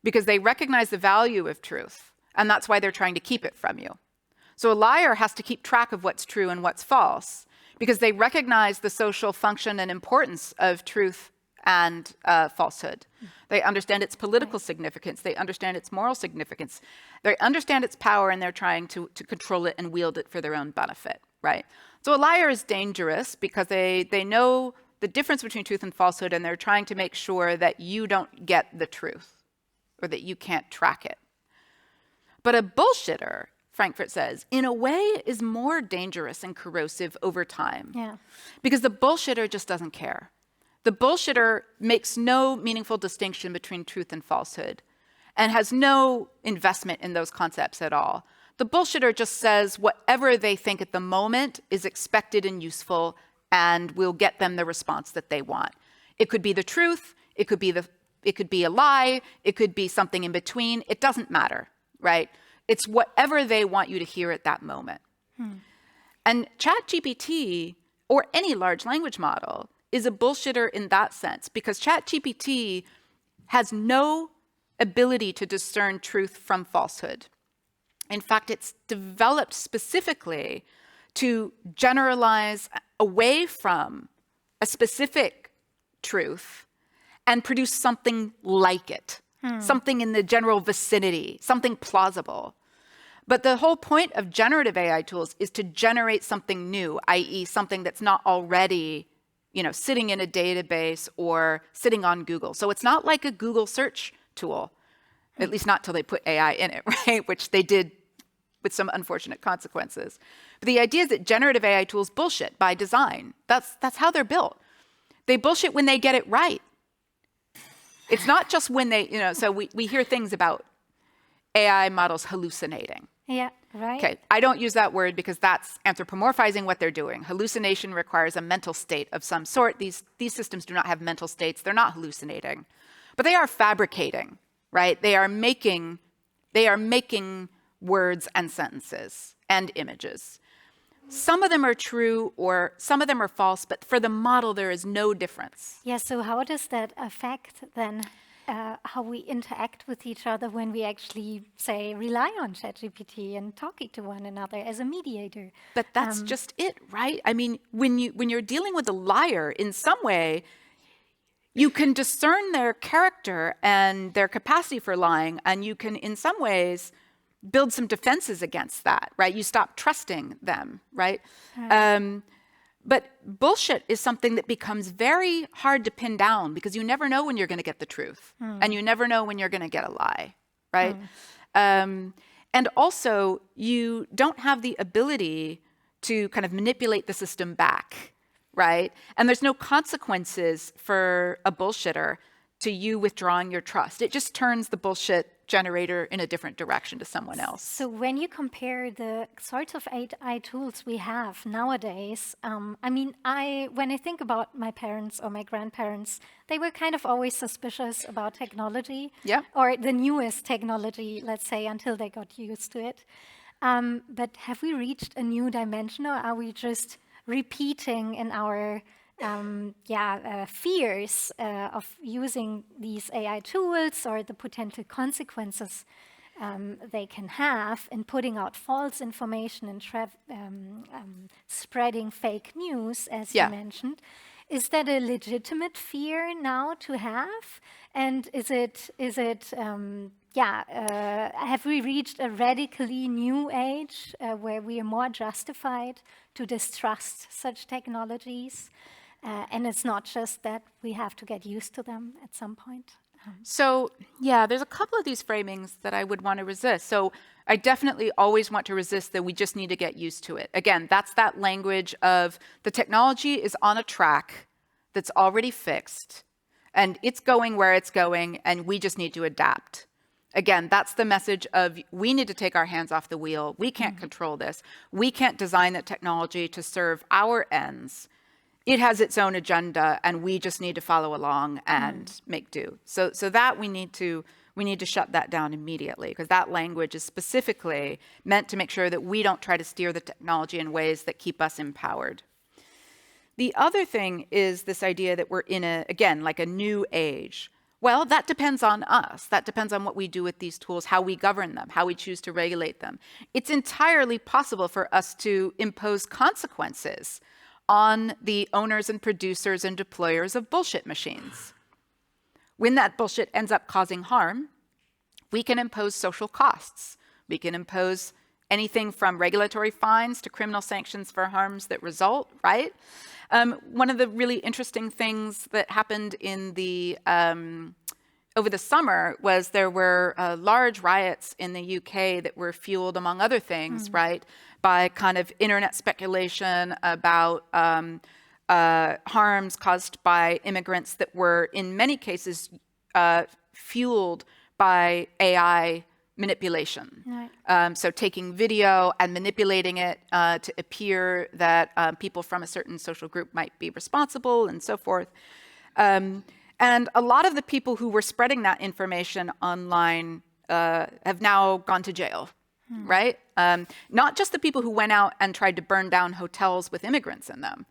because they recognize the value of truth, and that's why they're trying to keep it from you. So a liar has to keep track of what's true and what's false because they recognize the social function and importance of truth and falsehood. They understand its political significance. They understand its moral significance. They understand its power, and they're trying to control it and wield it for their own benefit, right? So a liar is dangerous because they know the difference between truth and falsehood, and they're trying to make sure that you don't get the truth or that you can't track it. But a bullshitter, Frankfurt says, in a way is more dangerous and corrosive over time. Yeah. Because the bullshitter just doesn't care. The bullshitter makes no meaningful distinction between truth and falsehood and has no investment in those concepts at all. The bullshitter just says whatever they think at the moment is expected and useful and will get them the response that they want. It could be the truth, it could be a lie, it could be something in between. It doesn't matter, right? It's whatever they want you to hear at that moment. And ChatGPT, or any large language model, is a bullshitter in that sense because ChatGPT has no ability to discern truth from falsehood. In fact, it's developed specifically to generalize away from a specific truth and produce something like it, something in the general vicinity, something plausible. But the whole point of generative AI tools is to generate something new, i.e. something that's not already sitting in a database or sitting on Google. So it's not like a Google search tool, at least not till they put AI in it, right? Which they did with some unfortunate consequences. But the idea is that generative AI tools bullshit by design. That's how they're built. They bullshit when they get it right. It's not just when they, so we hear things about AI models hallucinating. Yeah, right. Okay, I don't use that word because that's anthropomorphizing what they're doing. Hallucination requires a mental state of some sort. These systems do not have mental states. They're not hallucinating. But they are fabricating, right? They are making words and sentences and images. Some of them are true or some of them are false, but for the model, there is no difference. Yeah, so how does that affect then how we interact with each other when we actually, say, rely on ChatGPT and talking to one another as a mediator? But that's just it, right? I mean, when you're dealing with a liar, in some way, you can discern their character and their capacity for lying, and you can, in some ways, build some defenses against that, right? You stop trusting them, right? But bullshit is something that becomes very hard to pin down because you never know when you're going to get the truth and you never know when you're going to get a lie, right? And also, you don't have the ability to kind of manipulate the system back, right? And there's no consequences for a bullshitter to you withdrawing your trust. It just turns the bullshit generator in a different direction to someone else. So when you compare the sorts of AI tools we have nowadays, when I think about my parents or my grandparents, they were kind of always suspicious about technology, or the newest technology, let's say, until they got used to it. But have we reached a new dimension, or are we just repeating in our fears of using these AI tools or the potential consequences they can have in putting out false information and spreading fake news, as you mentioned? Is that a legitimate fear now to have? And have we reached a radically new age where we are more justified to distrust such technologies? And it's not just that we have to get used to them at some point. So, there's a couple of these framings that I would want to resist. So I definitely always want to resist that we just need to get used to it. Again, that's that language of the technology is on a track that's already fixed, and it's going where it's going, and we just need to adapt. Again, that's the message of we need to take our hands off the wheel. We can't control this. We can't design the technology to serve our ends. It has its own agenda, and we just need to follow along and make do. So that we need to shut that down immediately, because that language is specifically meant to make sure that we don't try to steer the technology in ways that keep us empowered. The other thing is this idea that we're in a new age. Well, that depends on us. That depends on what we do with these tools, how we govern them, how we choose to regulate them. It's entirely possible for us to impose consequences on the owners and producers and deployers of bullshit machines. When that bullshit ends up causing harm, we can impose social costs. We can impose anything from regulatory fines to criminal sanctions for harms that result, right? One of the really interesting things that happened in the over the summer was there were large riots in the UK that were fueled, among other things, right, by kind of internet speculation about harms caused by immigrants that were, in many cases, fueled by AI manipulation. Right. So taking video and manipulating it to appear that people from a certain social group might be responsible and so forth. And a lot of the people who were spreading that information online have now gone to jail, right? Not just the people who went out and tried to burn down hotels with immigrants in them.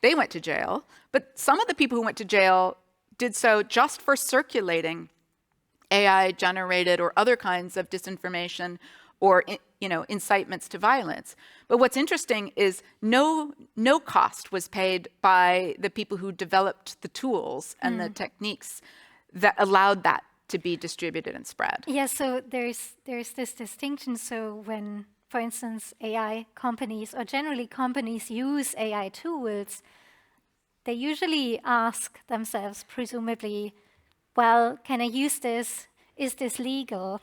They went to jail, but some of the people who went to jail did so just for circulating AI-generated or other kinds of disinformation or incitements to violence. But what's interesting is no cost was paid by the people who developed the tools and the techniques that allowed that to be distributed and spread. Yeah, so there's this distinction. So when, for instance, AI companies or generally companies use AI tools, they usually ask themselves, presumably, well, can I use this? Is this legal?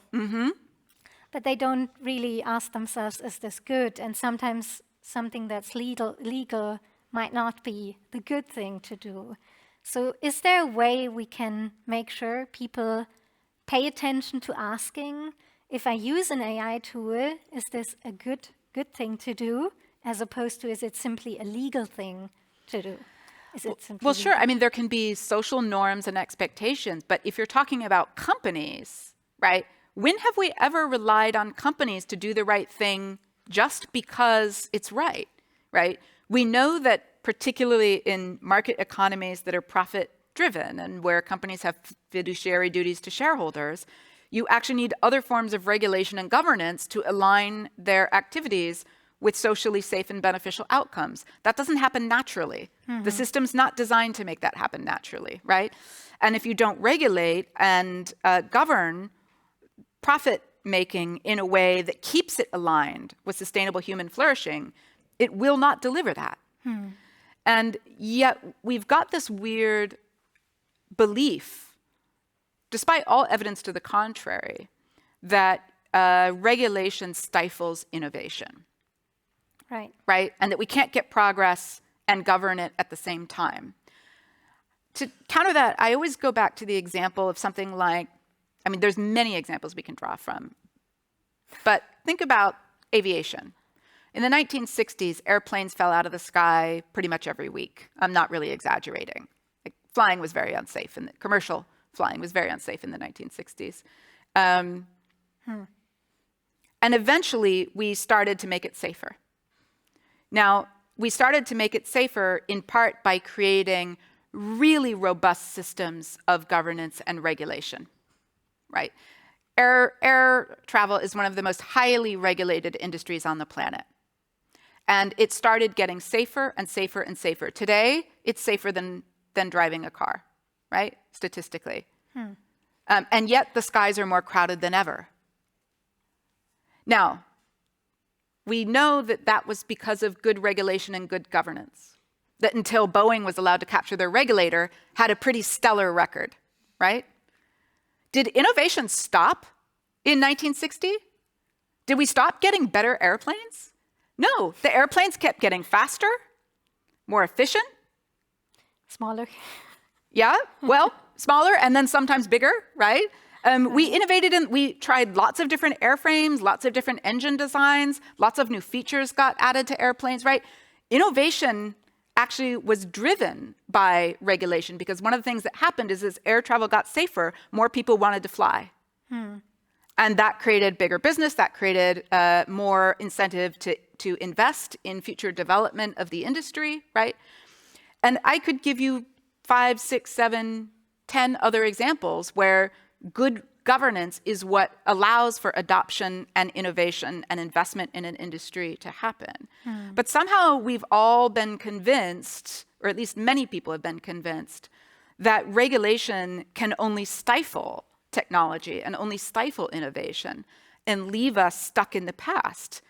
But they don't really ask themselves, is this good? And sometimes something that's legal might not be the good thing to do. So is there a way we can make sure people pay attention to asking, if I use an AI tool, is this a good thing to do? As opposed to, is it simply a legal thing to do? Well, sure. I mean, there can be social norms and expectations, but if you're talking about companies, right, when have we ever relied on companies to do the right thing just because it's right, right? We know that particularly in market economies that are profit-driven and where companies have fiduciary duties to shareholders, you actually need other forms of regulation and governance to align their activities with socially safe and beneficial outcomes. That doesn't happen naturally. The system's not designed to make that happen naturally, right? And if you don't regulate and govern profit making in a way that keeps it aligned with sustainable human flourishing, it will not deliver that. And yet we've got this weird belief, despite all evidence to the contrary, that regulation stifles innovation. Right. Right? And that we can't get progress and govern it at the same time. To counter that, I always go back to the example of something like, I mean, there's many examples we can draw from, but think about aviation. In the 1960s, airplanes fell out of the sky pretty much every week. I'm not really exaggerating. Like, flying was very unsafe, and commercial flying was very unsafe in the 1960s. And eventually, we started to make it safer. Now, we started to make it safer in part by creating really robust systems of governance and regulation, right? Air travel is one of the most highly regulated industries on the planet. And it started getting safer and safer and safer. Today, it's safer than driving a car, right? Statistically. And yet, the skies are more crowded than ever. Now, we know that that was because of good regulation and good governance. That until Boeing was allowed to capture their regulator, had a pretty stellar record, right? Did innovation stop in 1960? Did we stop getting better airplanes? No, the airplanes kept getting faster, more efficient. Smaller. Yeah, well, smaller and then sometimes bigger, right? We innovated and we tried lots of different airframes, lots of different engine designs, lots of new features got added to airplanes, right? Innovation actually was driven by regulation because one of the things that happened is as air travel got safer, more people wanted to fly. And that created bigger business, that created more incentive to invest in future development of the industry, right? And I could give you 5, 6, 7 10 other examples where good governance is what allows for adoption and innovation and investment in an industry to happen. But somehow we've all been convinced, or at least many people have been convinced, that regulation can only stifle technology and only stifle innovation and leave us stuck in the past,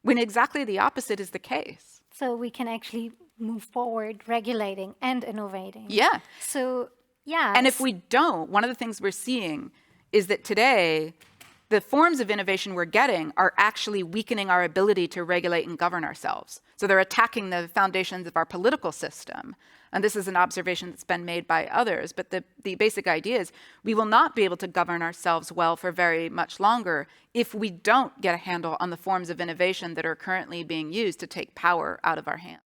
when exactly the opposite is the case. So we can actually move forward regulating and innovating. Yeah. So, yeah. And if we don't, one of the things we're seeing is that today, the forms of innovation we're getting are actually weakening our ability to regulate and govern ourselves. So they're attacking the foundations of our political system. And this is an observation that's been made by others. But the basic idea is we will not be able to govern ourselves well for very much longer if we don't get a handle on the forms of innovation that are currently being used to take power out of our hands.